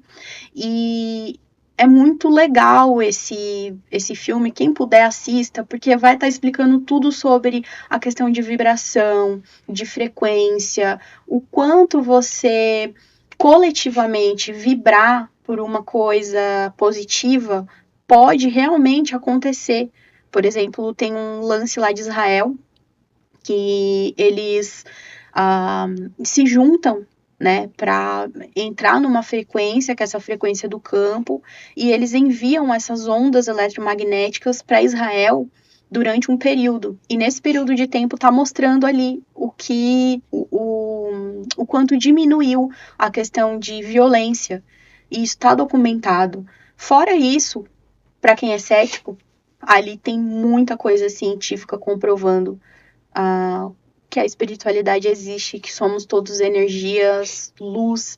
E é muito legal esse filme. Quem puder, assista, porque vai estar explicando tudo sobre a questão de vibração, de frequência, o quanto você coletivamente vibrar por uma coisa positiva pode realmente acontecer. Por exemplo, tem um lance lá de Israel que eles se juntam, né, para entrar numa frequência, que é essa frequência do campo, e eles enviam essas ondas eletromagnéticas para Israel durante um período. E nesse período de tempo está mostrando ali o quanto diminuiu a questão de violência. E isso está documentado. Fora isso, para quem é cético, ali tem muita coisa científica comprovando que a espiritualidade existe, que somos todos energias, luz.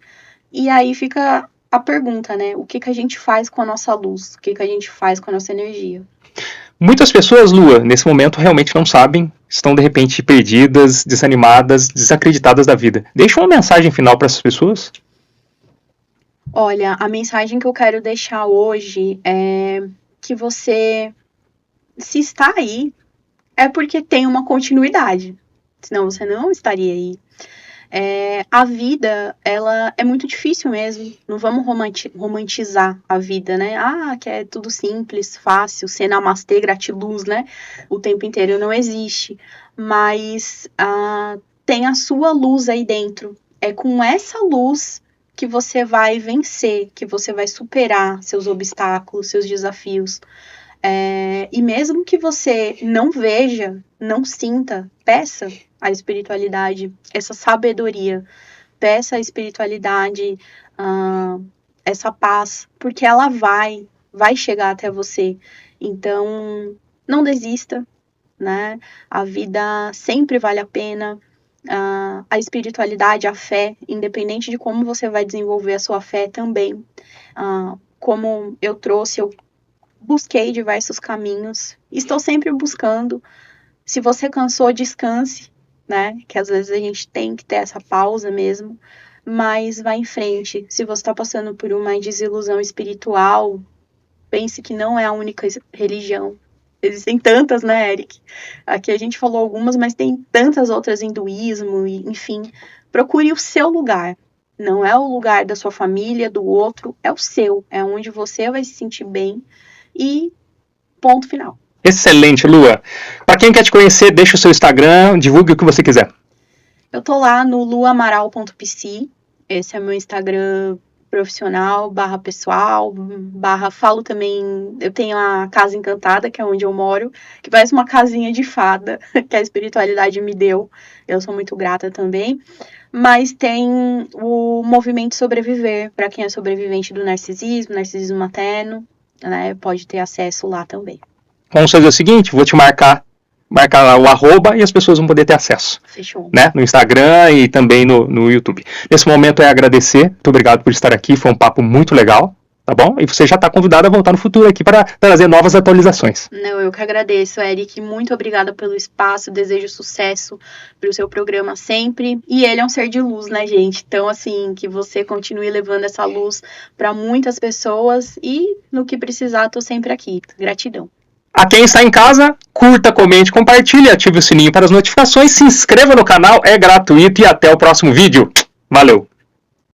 E aí fica a pergunta, né? O que a gente faz com a nossa luz? O que a gente faz com a nossa energia? Muitas pessoas, Lua, nesse momento realmente não sabem, estão de repente perdidas, desanimadas, desacreditadas da vida. Deixa uma mensagem final para essas pessoas? Olha, a mensagem que eu quero deixar hoje é que você, se está aí, é porque tem uma continuidade. Senão você não estaria aí. A vida, ela é muito difícil mesmo. Não vamos romantizar a vida, né? Que é tudo simples, fácil, ser namastê, gratiluz, né? O tempo inteiro não existe. Mas tem a sua luz aí dentro. É com essa luz que você vai vencer, que você vai superar seus obstáculos, seus desafios. E mesmo que você não veja, não sinta, peça a espiritualidade, essa sabedoria, peça a espiritualidade, essa paz, porque ela vai chegar até você. Então, não desista, né? A vida sempre vale a pena. A espiritualidade, a fé, independente de como você vai desenvolver a sua fé também. Como eu trouxe, eu busquei diversos caminhos, estou sempre buscando. Se você cansou, descanse, né? Que às vezes a gente tem que ter essa pausa mesmo, mas vá em frente. Se você está passando por uma desilusão espiritual, pense que não é a única religião. Existem tantas, né, Eric? Aqui a gente falou algumas, mas tem tantas outras, hinduísmo, e, enfim. Procure o seu lugar. Não é o lugar da sua família, do outro, é o seu. É onde você vai se sentir bem. E ponto final. Excelente, Lua. Para quem quer te conhecer, deixa o seu Instagram, divulgue o que você quiser. Eu tô lá no luamaral.pc. Esse é meu Instagram profissional, /pessoal, falo também. Eu tenho a Casa Encantada, que é onde eu moro, que parece uma casinha de fada, que a espiritualidade me deu. Eu sou muito grata também. Mas tem o Movimento Sobreviver, para quem é sobrevivente do narcisismo materno, né? Pode ter acesso lá também. vamos fazer o seguinte, vou te marcar lá o arroba e as pessoas vão poder ter acesso. Fechou. Né? No Instagram e também no YouTube. Nesse momento é agradecer, muito obrigado por estar aqui, foi um papo muito legal, tá bom? E você já está convidado a voltar no futuro aqui para trazer novas atualizações. Não, eu que agradeço, Eric, muito obrigada pelo espaço, desejo sucesso para o seu programa sempre, e ele é um ser de luz, né, gente? Então, assim, que você continue levando essa luz para muitas pessoas e no que precisar, tô sempre aqui. Gratidão. A quem está em casa, curta, comente, compartilhe, ative o sininho para as notificações, se inscreva no canal, é gratuito e até o próximo vídeo. Valeu!